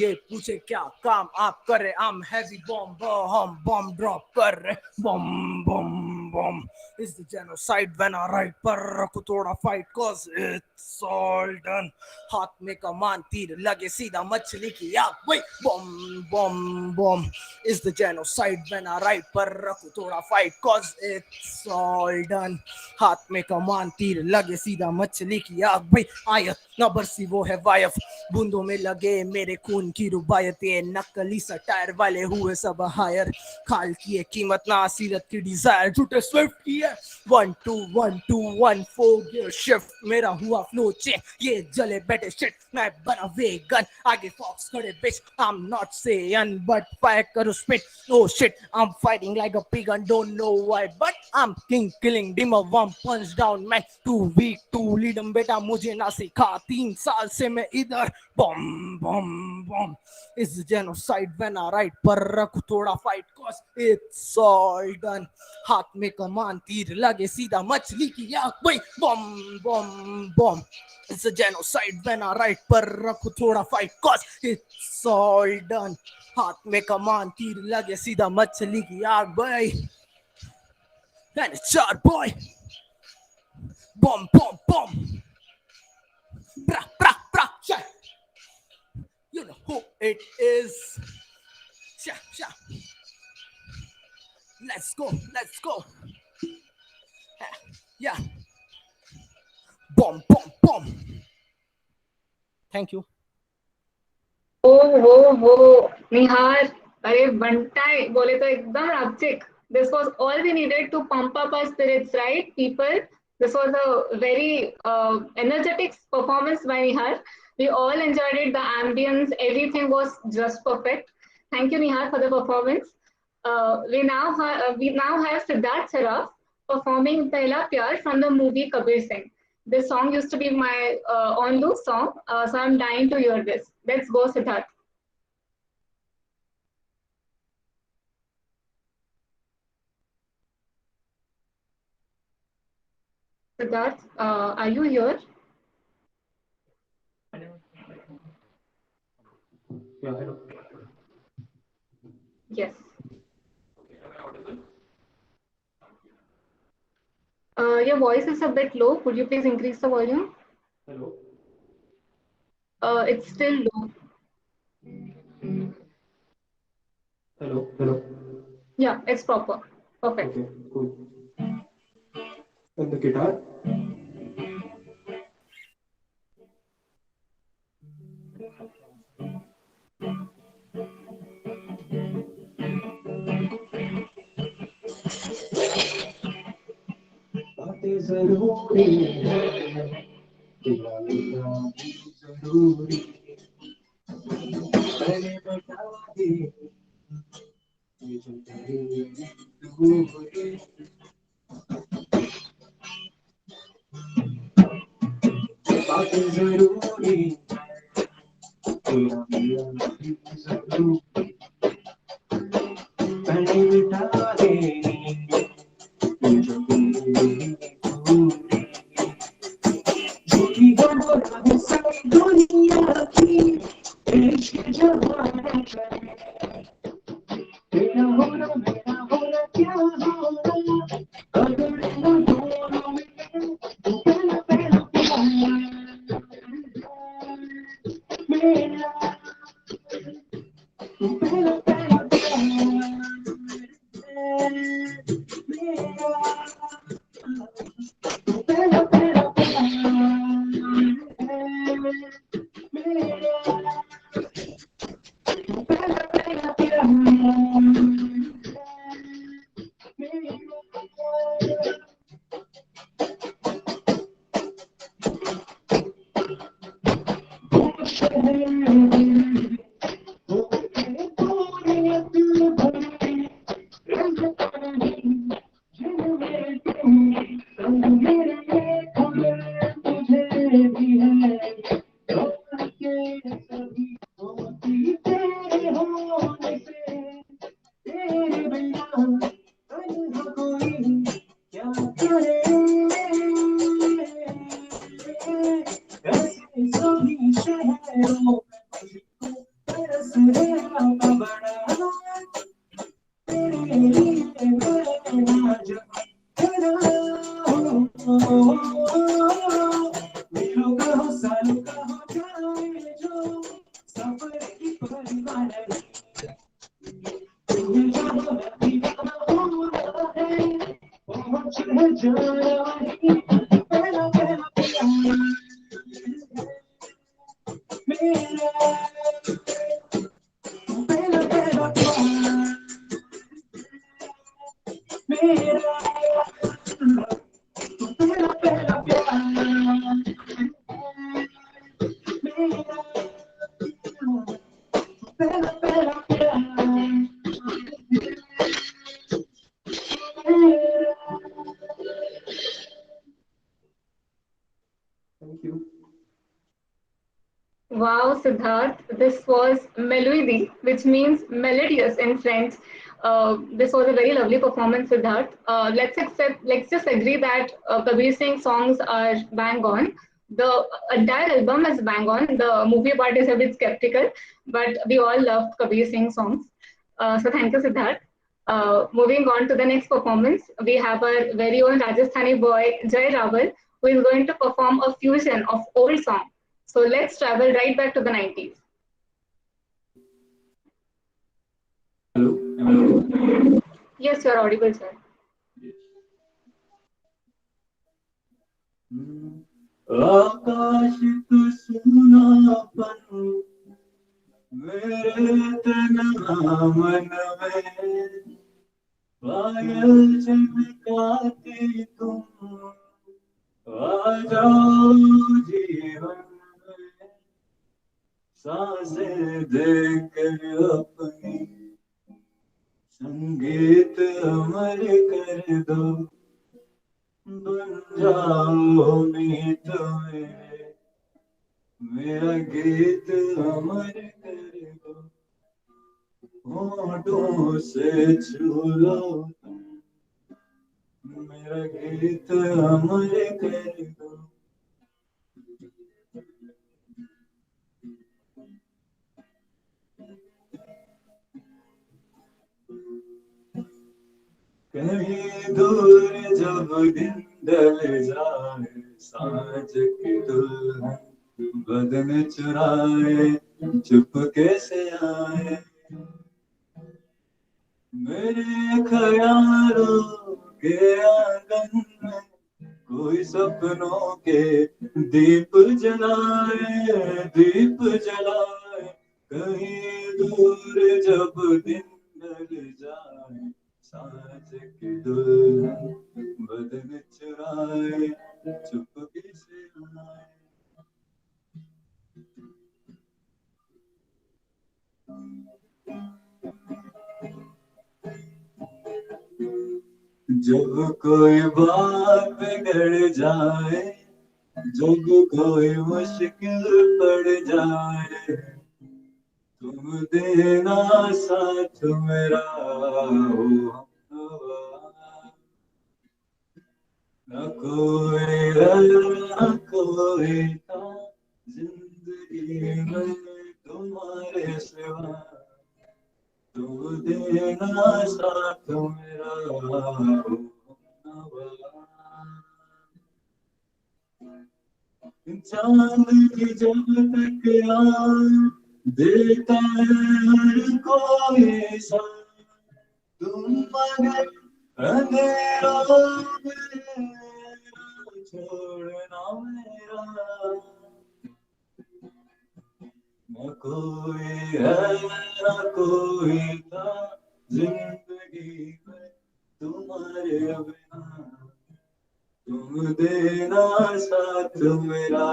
ये पूछे क्या काम आप कर रहे हम हैवी बॉम्ब हम बॉम्ब ड्रॉप कर रहे bomb bomb bomb. Is the genocide when I write पर रखूं थोड़ा fight cause it's all done. हाथ में कमान तीर लगे सीधा मछली की आग वही bomb bomb bomb. Is the genocide when I write पर रखूं थोड़ा fight cause it's all done. हाथ में कमान तीर लगे सीधा मछली की आग भाई आयत न बरसी वो है वायफ बूंदों में लगे मेरे खून की रुबायतें नकली सटायर वाले हुए सब हायर खाल की है कीमत ना सीरत की डिजायर झूठे स्विफ्ट की है 1 2 1 2 1 4 गियर शिफ्ट मेरा हुआ फ्लो चेन ये जले बैठे शिट मैं बना वेगन आगे फॉक्स खड़े bitch I am not saying but fire करो spit oh shit I'm fighting like a pig and don't know why but I'm king killing dimmer one punch down man too weak to lead them बेटा मुझे ना सिखा 3 साल से मैं इधर बम बम बम. Is the genocide when I write पर रखूं थोड़ा fight cause it's all done. हाथ में कमान तीर लगे सीधा मछली की आग वही बम बम बम. It's a genocide when I write पर रखूं थोड़ा fight cause it's all done. हाथ में कमान तीर लगे सीधा मछली की आग भाई and it's shot boy bom bom bom bra bra bra yeah. You know who it is. Sha sha. Let's go. Yeah. Bom bom bom. Thank you. Oh, Nihar, अरे बंटाई बोले तो एकदम रापचिक. This was all we needed to pump up our spirits, right, people? This was a very energetic performance by Nihar. We all enjoyed it. The ambience, everything was just perfect. Thank you, Nihar, for the performance. We now have Siddharth Saraf performing Pehla Pyar from the movie Kabir Singh. This song used to be my on loop song, so I'm dying to hear this. Let's go, Siddharth. Siddharth, are you here? Yeah, hello. Yes. Your voice is a bit low. Could you please increase the volume? Hello. It's still low. Hello. Yeah, it's proper. Perfect. Okay, cool. And the guitar? बातें जरूरी है दिवाली जरूरी मैंने बता दी ये जो तेरी दूरी बातें जरूरी तेरा मिलना भी जरूरी मैंने बता दी ये जो तेरी दूरी झूठी गवाह सारी दुनिया की इश्क जवाना करे तेरा होना मेरा होना क्या होना अगर इन दोनों में पहला पहला मेरा पहला पहला मेरा पहला पहला Thank you. Wow, Siddharth, this was Meloidi, which means melodious in French. This was a very lovely performance, Siddharth. Let's just agree that Kabir Singh songs are bang on. The entire album is bang on. The movie part is a bit skeptical, but we all loved Kabir Singh songs. So thank you, Siddharth. Moving on to the next performance, we have our very own Rajasthani boy, Jay Rawal, who is going to perform a fusion of old songs. So let's travel right back to the 90s. Hello, am I audible? Yes, you are audible, sir. आकाश को सुनापन मेरे तन्हा मन में पायल चमकाती तुम आ जाओ जीवन में सांसें देकर अपनी संगीत अमर कर दो बन जाओ मीत मेरे मेरा गीत अमर कर दो होठों से छू लो मेरा गीत अमर कर दो कहीं दूर जब दिन ढल जाए सांझ की दुल्हन बदन चुराए चुपके से आए मेरे ख्यालों के आंगन में कोई सपनों के दीप जलाए कहीं दूर जब दिन ढल जाए सांझ की दुल्हन बदन चुराए चुपके से आए जब कोई बात बिगड़ जाए जब कोई मुश्किल पड़ जाए तुम देना साथ मेरा हो न कोई न कोई था जिंदगी में तुम्हारे सिवा तुम देना साथ मेरा हो चांद की जब तक आए देता है हर कोई सा तुम मगर अंधेरा छोड़ना मेरा न कोई है न कोई था जिंदगी में तुम्हारे बिना तुम देना साथ मेरा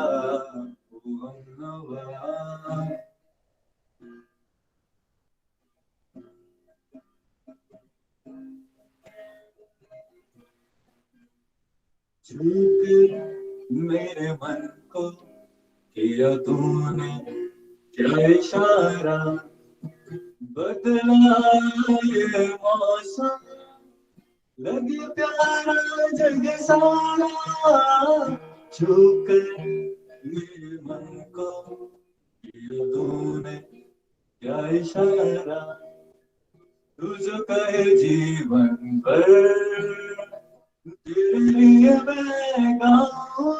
छूकर मेरे मन को किया तूने क्या इशारा बदला ये मौसम लगे प्यारा जग सारा छूकर मेरे मन को किया तूने क्या इशारा तू जो कहे जीवन भर तेरे लिए मैं गाऊं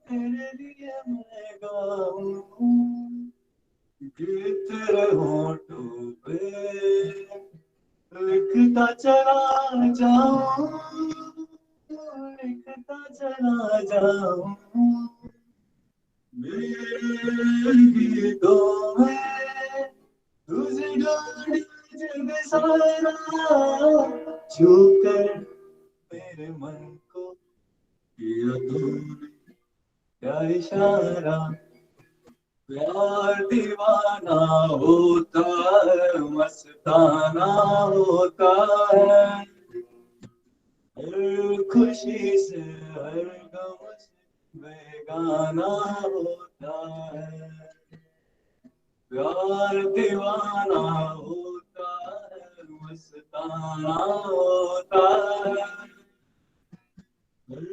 तेरे लिए मैं गाऊं गीत तेरे होठों पे लिखता चला जाऊं लिखता चला जाऊं मेरे गीतों में तुझे गाड़ी जग सारा छू कर मेरे मन को किया तूने क्या इशारा प्यार दीवाना होता है मस्ताना होता है हर खुशी से हर गम से बेगाना होता है प्यार दीवाना होता है मस्ताना होता है हर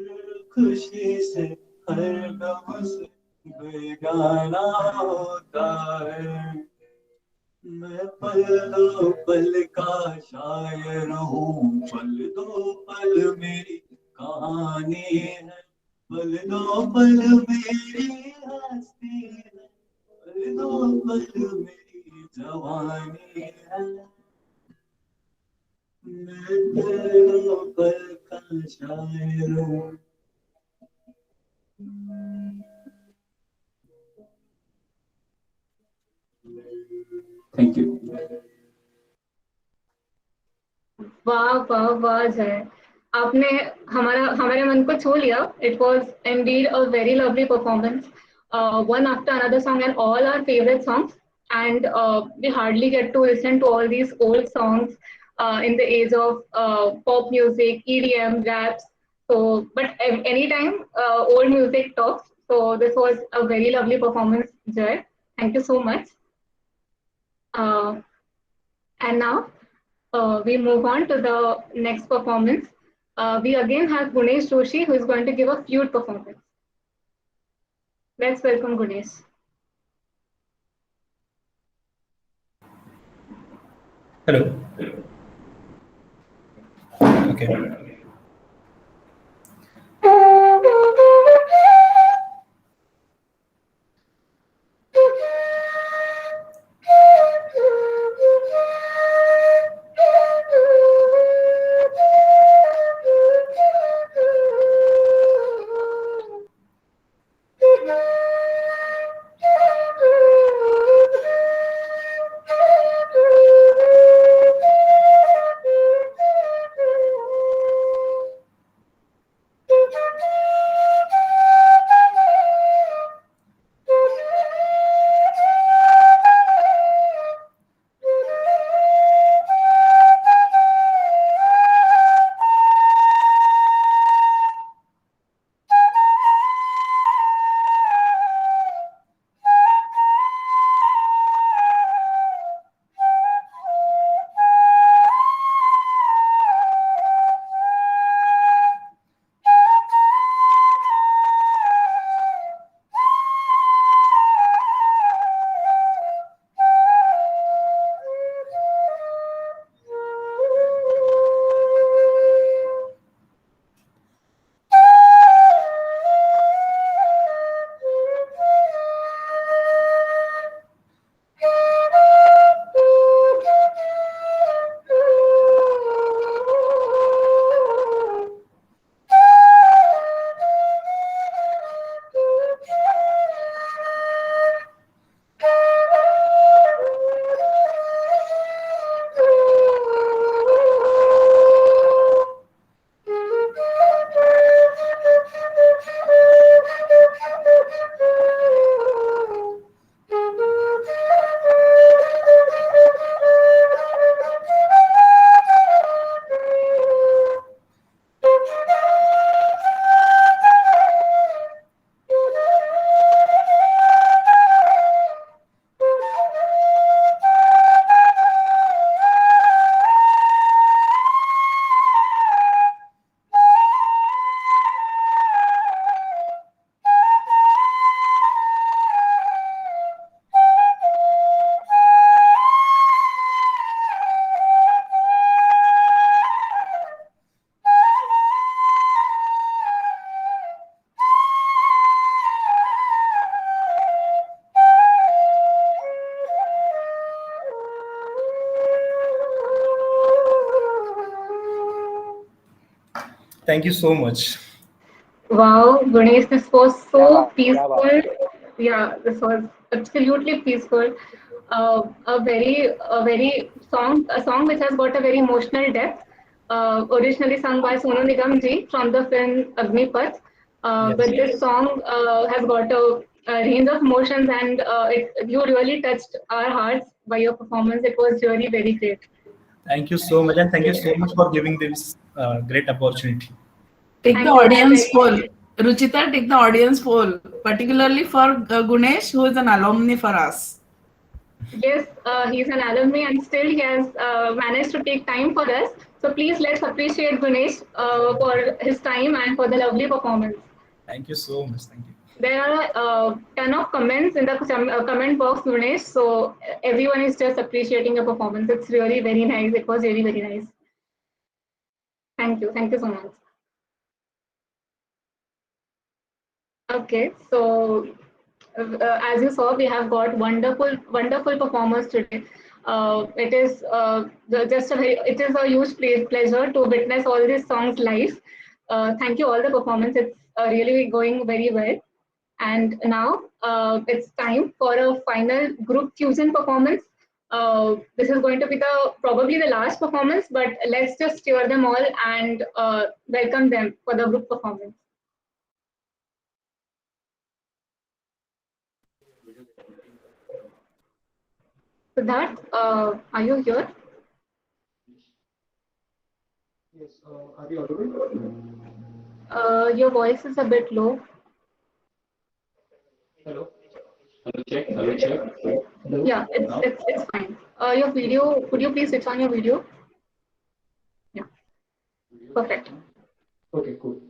खुशी से हर गम से बेगाना होता है मैं पल दो पल का शायर हूँ पल दो पल मेरी कहानी है पल दो पल मेरी हस्ती है पल दो पल मेरी जवानी है मैं पल दो पल का शायर हूँ थैंक यू वाह वाह वाह जय, आपने हमारे मन को छू लिया. It was indeed a very lovely performance. One after another song and all our favorite songs. And we hardly get to listen to all these old songs in the age of pop music, EDM, raps. So, but anytime old music talks. So this was a very lovely performance, Jay. Thank you so much. And now we move on to the next performance. We again have Gunesh Joshi, who is going to give a flute performance. Let's welcome Gunesh. Hello. Okay. Thank you so much. Wow, Ganesh, this was so peaceful. Yeah, this was absolutely peaceful. A song which has got a very emotional depth. Originally sung by Sonu Nigam ji from the film Agnipath. Yes. But this song has got a range of emotions, and you really touched our hearts by your performance. It was really very great. Thank you so much, and thank you so much for giving this great opportunity. Take Thank the you. I'm audience very poll. Ruchita, take the audience poll, particularly for Gunesh, who is an alumni for us. Yes, he's an alumni and still he has managed to take time for us. So please let's appreciate Gunesh for his time and for the lovely performance. Thank you so much. Thank you. There are ton of comments in the comment box, Gunesh. So everyone is just appreciating your performance. It's really very nice. It was really very nice. Thank you. Thank you so much. Okay, so as you saw, we have got wonderful performers today. It is it is a huge pleasure to witness all these songs live. Thank you all the performance. It's really going very well. And now it's time for a final group fusion performance. This is going to be probably the last performance, but let's just cheer them all and welcome them for the group performance. Siddharth, are you here? Yes, are you audible? Your voice is a bit low. Hello? Hello, check. Hello, check. Hello? Yeah, it's fine. Your video, could you please switch on your video? Yeah, perfect. Okay, cool.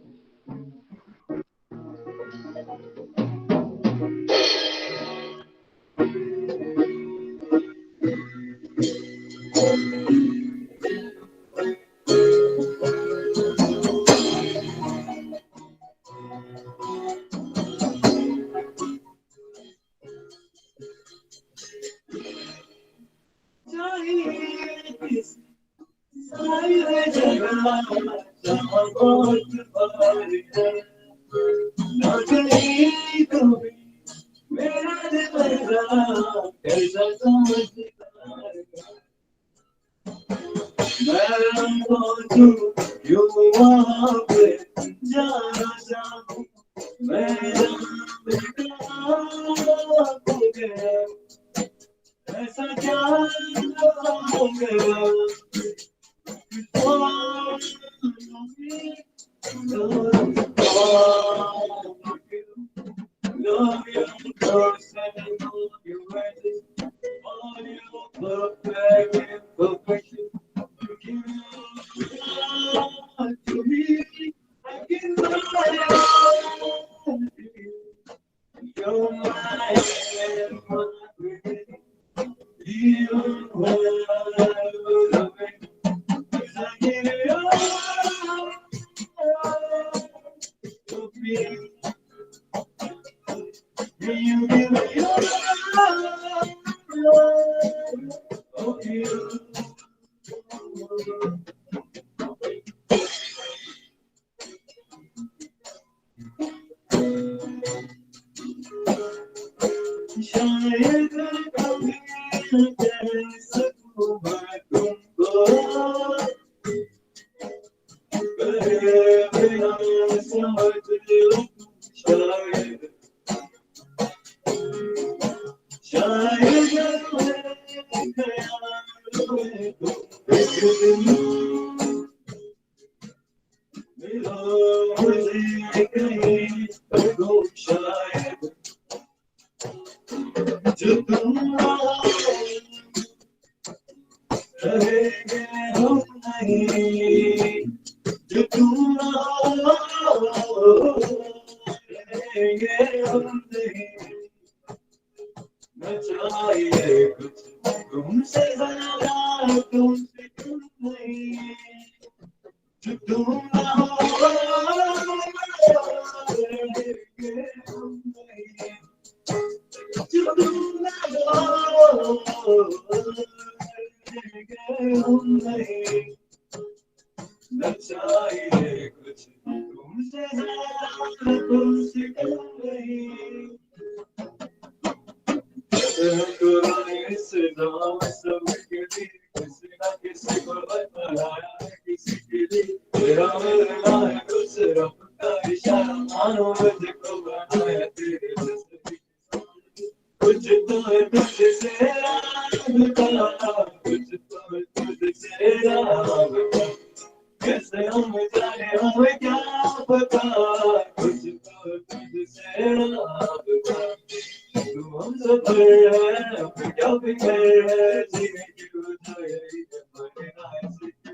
खुश राम सबके लिए, किसी न किसी को बनाया है किसी के लिए, तेरा मेरा है खुश रब का इशारा, मानो मुझको बनाया तेरे जैसे, कुछ तो है तुझसे राबता, कुछ तो है तुझसे राबता, कैसे हम जाने हमें क्या पता, कुछ तो है तुझसे राबता, तू हम सफर है अब क्या फिक्र है, जीने की वजह यही है मरना है सिर्फ।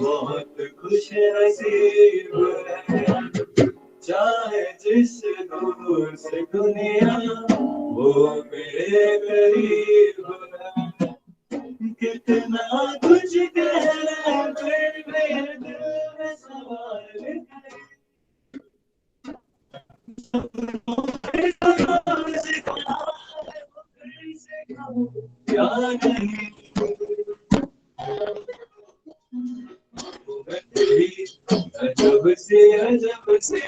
बहुत खुश नसीब है, चाहे जिस दूर से दुनिया वो मेरे करीब है, कितना कुछ कह रहा फिर मेरे दिल में सवाल है, क्या नहीं अजब से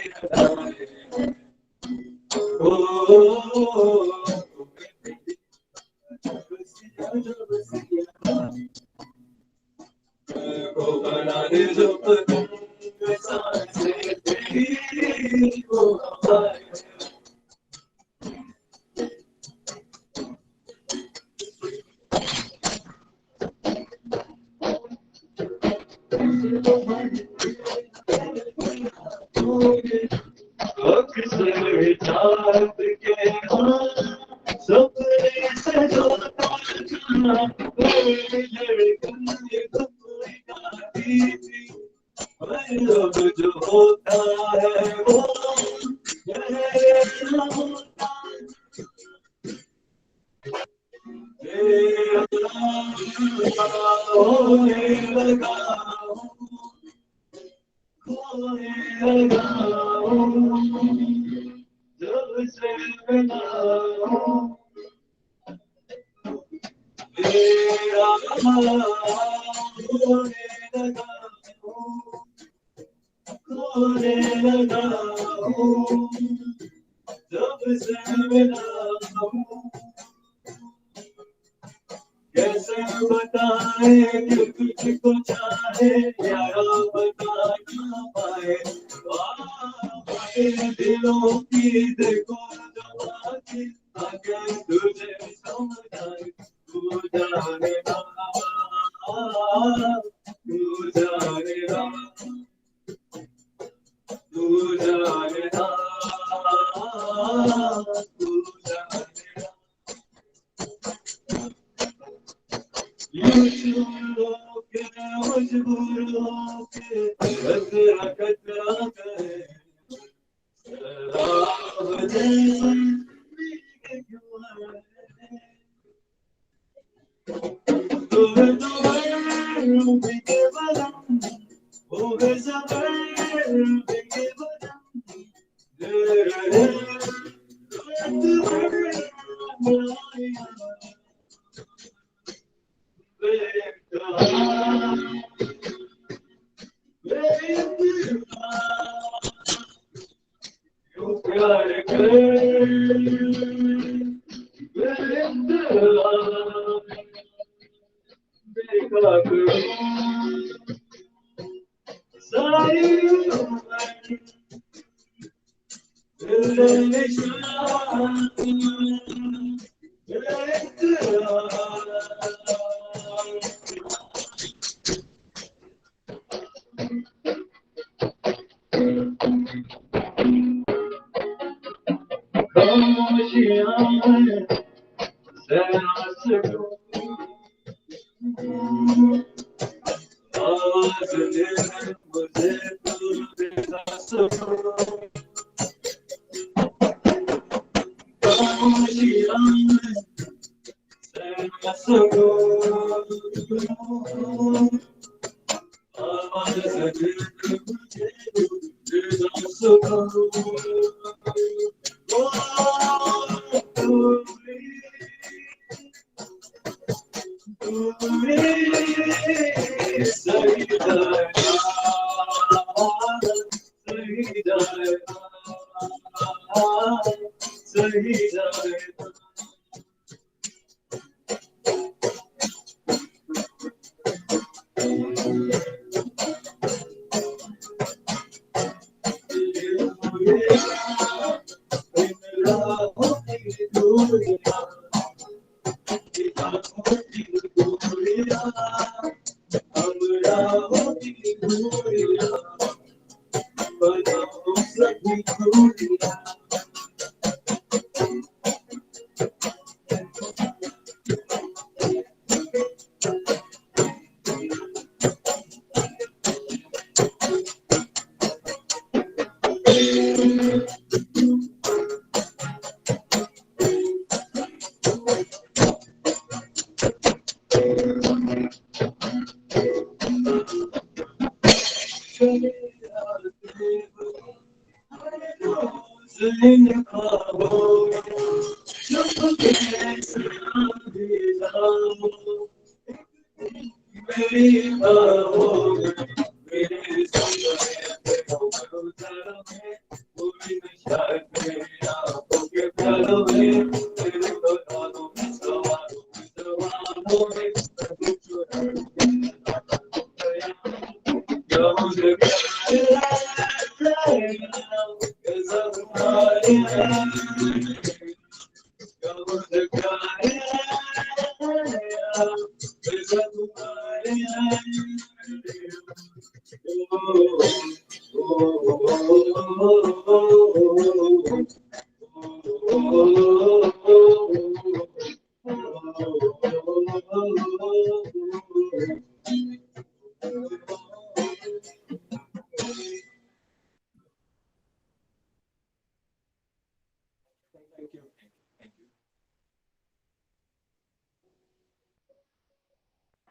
को बना दे जो पतंग सांसें तेरी को हवाएं, अक्सर चाहत के सपने से जो लड़कन को कोई गाती थी, पर अब जो होता है वो होता होने लगा जब से मिला तेरा होने लगा जब से मिला, कैसे बताए कि तुझको चाहे यारा बता ना पाए, दिलों की देखो जो बातें आगे तुझे समझ आए, तू जाने ना तू जाने ना तू जाने ना तू जाने ना, मजबूर होके कतरा कतरा करे,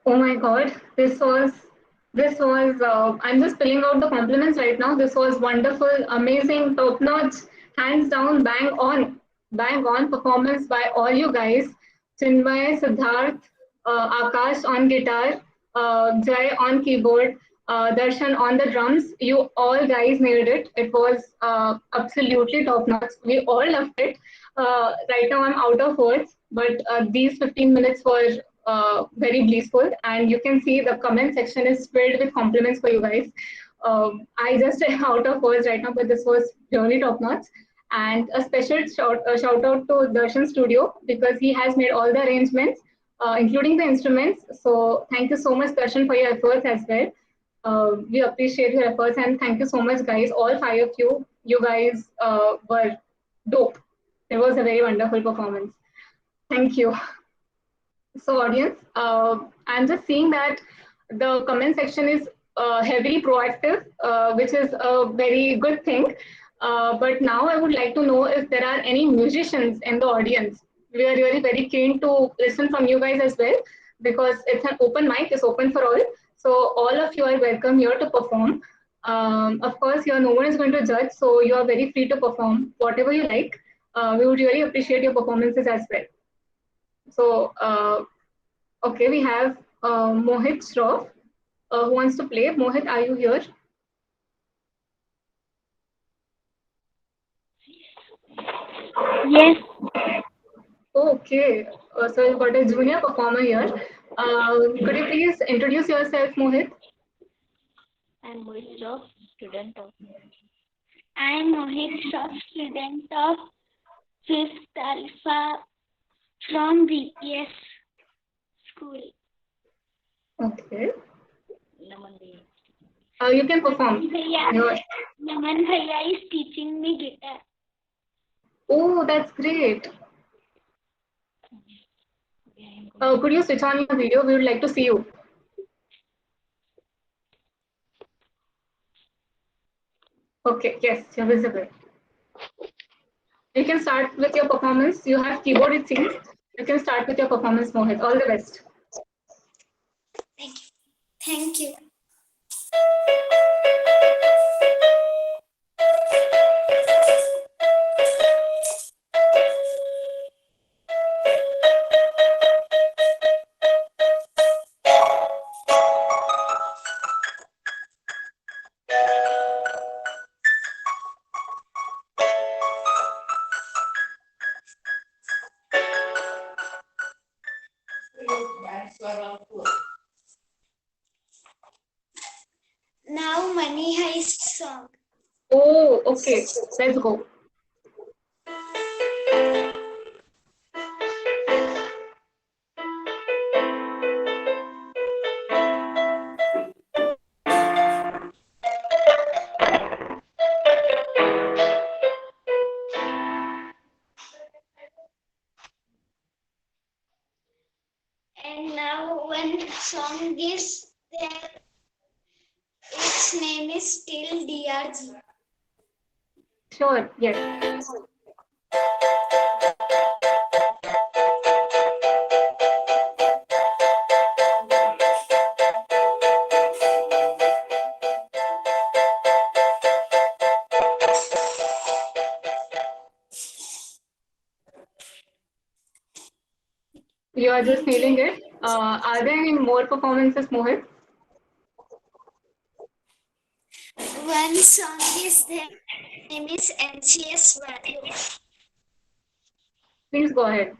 Oh my God, this was I'm just filling out the compliments right now. This was wonderful, amazing, top notch, hands down, bang on performance by all you guys. Chinmay, Siddharth, Akash on guitar, Jay on keyboard, Darshan on the drums. You all guys nailed it. It was absolutely top notch. We all loved it. Right now I'm out of words, but these 15 minutes were very blissful, and you can see the comment section is filled with compliments for you guys. I just am out of words right now, but this was really top notch. And a special shout out to Darshan Studio because he has made all the arrangements, including the instruments. So thank you so much, Darshan, for your efforts as well. We appreciate your efforts and thank you so much, guys. All five of you, you guys were dope. It was a very wonderful performance. Thank you. So, audience, I'm just seeing that the comment section is heavily proactive, which is a very good thing. But now I would like to know if there are any musicians in the audience. We are really very keen to listen from you guys as well because it's an open mic, it's open for all. So, all of you are welcome here to perform. Of course, here no one is going to judge, so you are very free to perform whatever you like. We would really appreciate your performances as well. So, okay, we have Mohit Shroff who wants to play. Mohit, are you here? Yes. Okay, so you've got a junior performer here. Could you please introduce yourself, Mohit? I'm Mohit Shroff, student of I am Mohit Shah, student of 5th Alpha from BPS school. Okay. You can perform. Naman Bhaiya is teaching me guitar. Oh, that's great. Could you switch on your video? We would like to see you. Okay, yes, you're visible. You can start with your performance. You have keyboard, it seems. You can start with your performance, Mohit. All the best. Thank you. Now Money Heist song. Oh, okay. Let's go. And now one song is there. Its name is Still DRG. Sure, yes. You are just nailing it. Are there any more performances, Mohit? One song is there. Name is NCS Value. Please go ahead.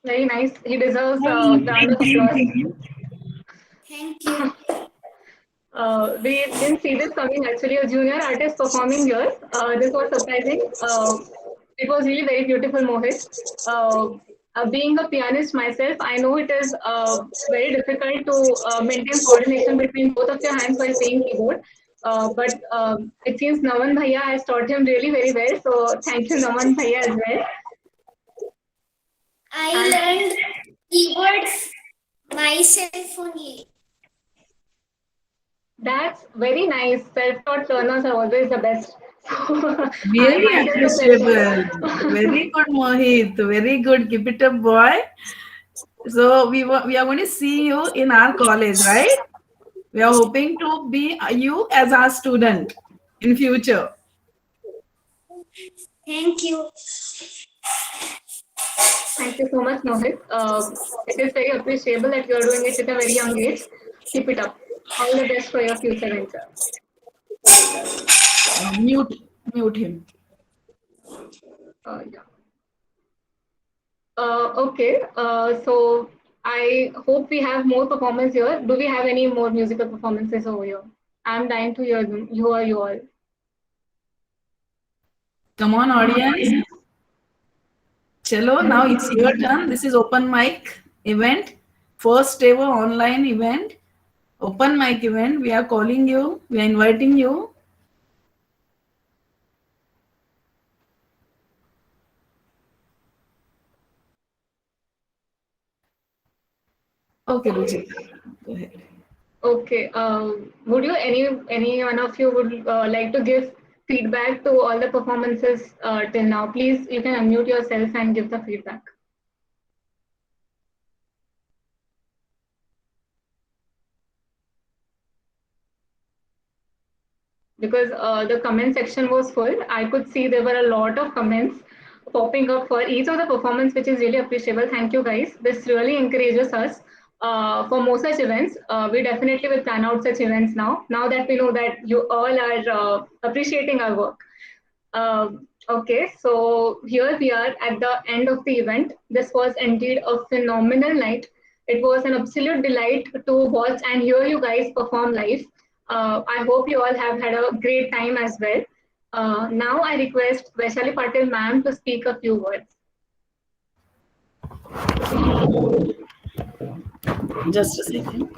Very nice. He deserves the round of applause. Thank you. We didn't see this coming. Actually, a junior artist performing here. This was surprising. It was really very beautiful, Mohit. Being a pianist myself, I know it is very difficult to maintain coordination between both of your hands while playing keyboard. But it seems Naman Bhaiya has taught him really very well. So thank you, Naman Bhaiya, as well. I learned keyboards myself only. That's very nice. Self-taught learners are always the best. Very appreciable. Very good, Mohit. Very good. Keep it up, boy. So we are going to see you in our college, right? We are hoping to be you as our student in future. Thank you. Thank you so much, Mohit. It is very appreciable that you are doing it at a very young age. Keep it up. All the best for your future venture. Mute him. Yeah. Okay. So I hope we have more performance here. Do we have any more musical performances over here? I'm dying to hear them. You all. Come on, audience. Chalo, now it's your turn. This is open mic event. First ever online event. Open mic event. We are calling you. We are inviting you. Okay, Ruchita. Go ahead. Okay. Would you any one of you would like to give feedback to all the performances till now? Please, you can unmute yourself and give the feedback. Because the comment section was full. I could see there were a lot of comments popping up for each of the performance, which is really appreciable. Thank you, guys. This really encourages us for more such events. We definitely will plan out such events now. Now that we know that you all are appreciating our work. Okay, so here we are at the end of the event. This was indeed a phenomenal night. It was an absolute delight to watch and hear you guys perform live. I hope you all have had a great time as well. Now I request Vaishali Patil ma'am to speak a few words. Just a second.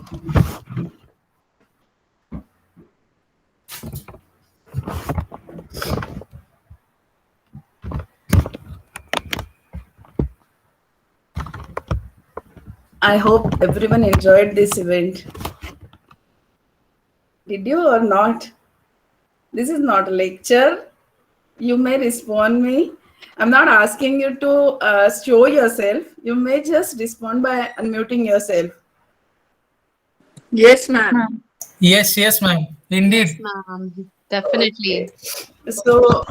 I hope everyone enjoyed this event. Did you or not? This is not a lecture. You may respond me. I'm not asking you to show yourself. You may just respond by unmuting yourself. Yes, ma'am. Yes, ma'am. Indeed. Yes, ma'am. Definitely. So,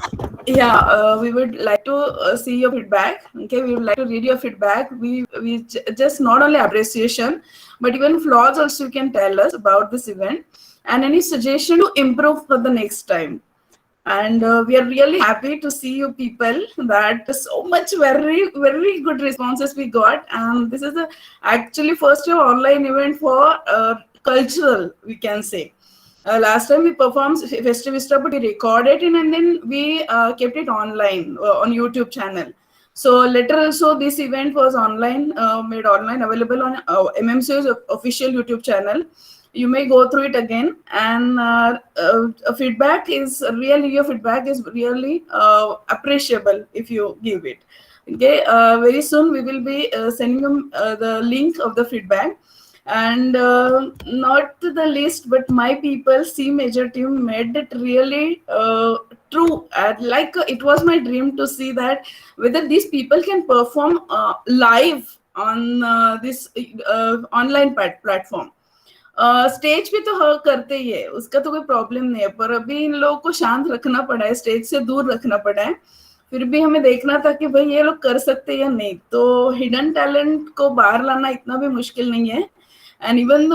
yeah, we would like to see your feedback. Okay, we would like to read your feedback. We just not only appreciation, but even flaws also you can tell us about this event and any suggestion to improve for the next time. And we are really happy to see you people. That so much very good responses we got, and this is the actually first year online event for cultural, we can say. Last time we performed Festivista, but we recorded it and then we kept it online on YouTube channel. So later also this event was online, made online, available on MMC's official YouTube channel. You may go through it again, and feedback is really, your feedback is really appreciable if you give it. Okay, very soon we will be sending you the link of the feedback. And not the least, but my people, C Major team made it really true. Like it was my dream to see that whether these people can perform live on this online platform. Stage पे तो हाँ करते ही है, उसका तो कोई problem नहीं है, पर अभी इन लोगों को शांत रखना पड़ा है, स्टेज से दूर रखना पड़ा है. फिर भी हमें देखना था कि भाई ये लोग कर सकते या नहीं. तो हिडन टैलेंट को बाहर लाना इतना भी मुश्किल नहीं है. And even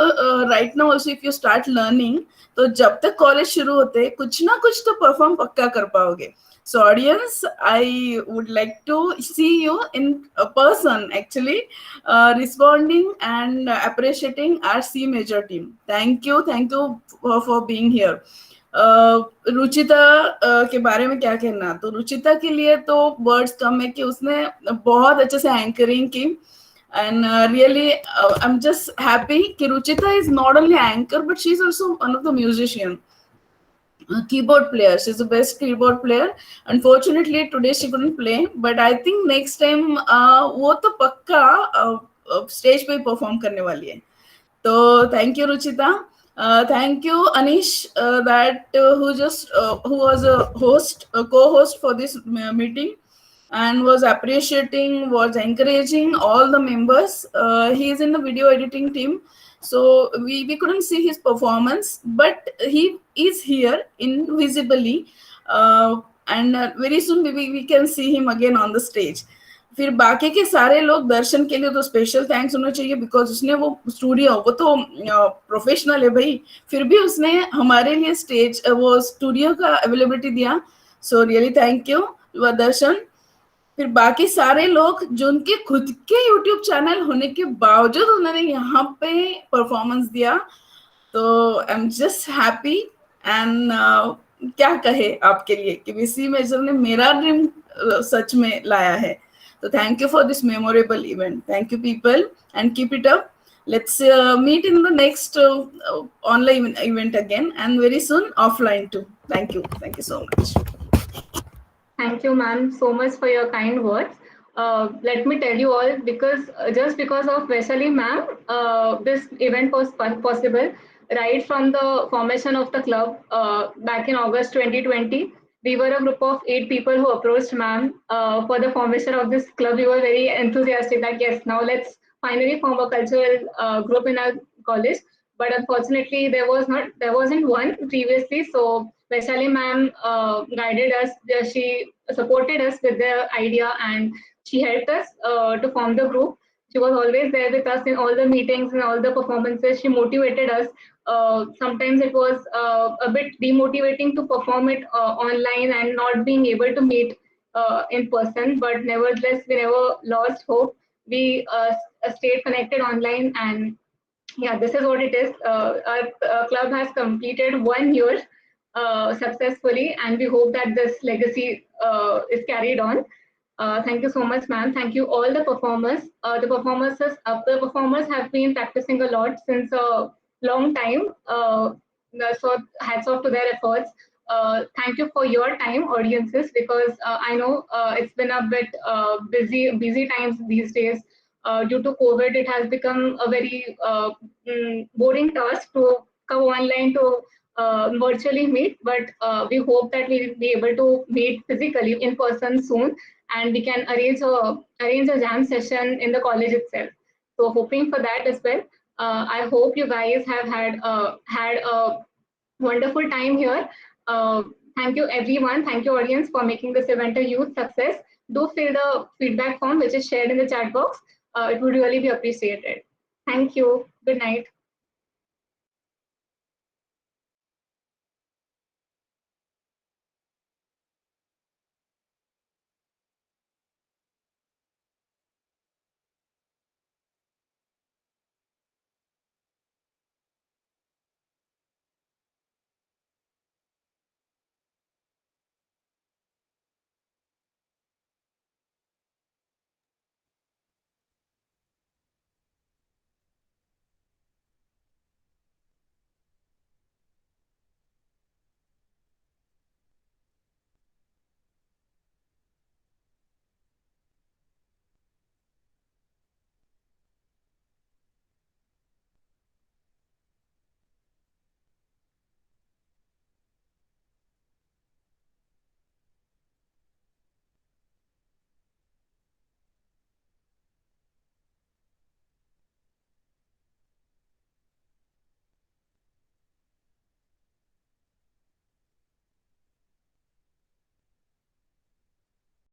right now also if you start learning, तो जब तक कॉलेज शुरू होते कुछ ना कुछ तो परफॉर्म पक्का कर पाओगे. So audience, I would like to see you in person actually, responding and appreciating our C Major team. Thank you for being here. Ruchita के बारे में क्या कहना? तो रुचिता के लिए तो वर्ड्स कम है कि उसने बहुत अच्छे से एंकरिंग की. And really, I'm just happy कि Ruchita is not only anchor, but she's also one of the musician. Keyboard player. She's the best keyboard player. Unfortunately, today she couldn't play, but I think next time वो तो पक्का stage पे perform करने वाली है. तो thank you Ruchita. Thank you Anish, that who was a host, a co-host for this meeting, and was appreciating, was encouraging all the members. He is in the video editing team. So we couldn't see his performance, but he is here invisibly, and very soon we can see him again on the stage. फिर बाकी के सारे लोग दर्शन के लिए तो special thanks होना चाहिए, बिकॉज उसने वो स्टूडियो, वो तो प्रोफेशनल है भाई, फिर भी उसने हमारे लिए स्टेज वो स्टूडियो का अवेलेबिलिटी दिया. सो रियली थैंक यू दर्शन. फिर बाकी सारे लोग जो उनके खुद के YouTube चैनल होने के बावजूद उन्होंने यहाँ पे परफॉर्मेंस दिया, तो आई एम जस्ट हैप्पी. एंड क्या कहे आपके लिए कि सी मेजर ने मेरा ड्रीम सच में लाया है. तो thank you for this memorable event. Thank you people and keep it up. Let's meet in the next online event again, and very soon offline too. Thank you so much. Thank you, ma'am, so much for your kind words. Let me tell you all, because just because of Vaishali ma'am, this event was possible. Right from the formation of the club back in August 2020, we were a group of 8 people who approached ma'am for the formation of this club. We were very enthusiastic that yes, now let's finally form a cultural group in our college. But unfortunately, there wasn't one previously. So Vaishali ma'am guided us. She supported us with the idea, and she helped us to form the group. She was always there with us in all the meetings and all the performances. She motivated us. Sometimes it was a bit demotivating to perform it online and not being able to meet in person, but nevertheless, we never lost hope. We stayed connected online, and yeah, this is what it is. Our club has completed 1 year successfully, and we hope that this legacy is carried on. Thank you so much, ma'am. Thank you all the performers. The performers have been practicing a lot since a long time. So hats off to their efforts. Thank you for your time, audiences, because I know it's been a bit busy times these days. Due to COVID, it has become a very boring task to come online to virtually meet, but we hope that we will be able to meet physically in person soon, and we can arrange a jam session in the college itself. So hoping for that as well. I hope you guys have had a wonderful time here. Thank you everyone. Thank you audience for making this event a huge success. Do fill the feedback form which is shared in the chat box. It would really be appreciated. Thank you. Good night.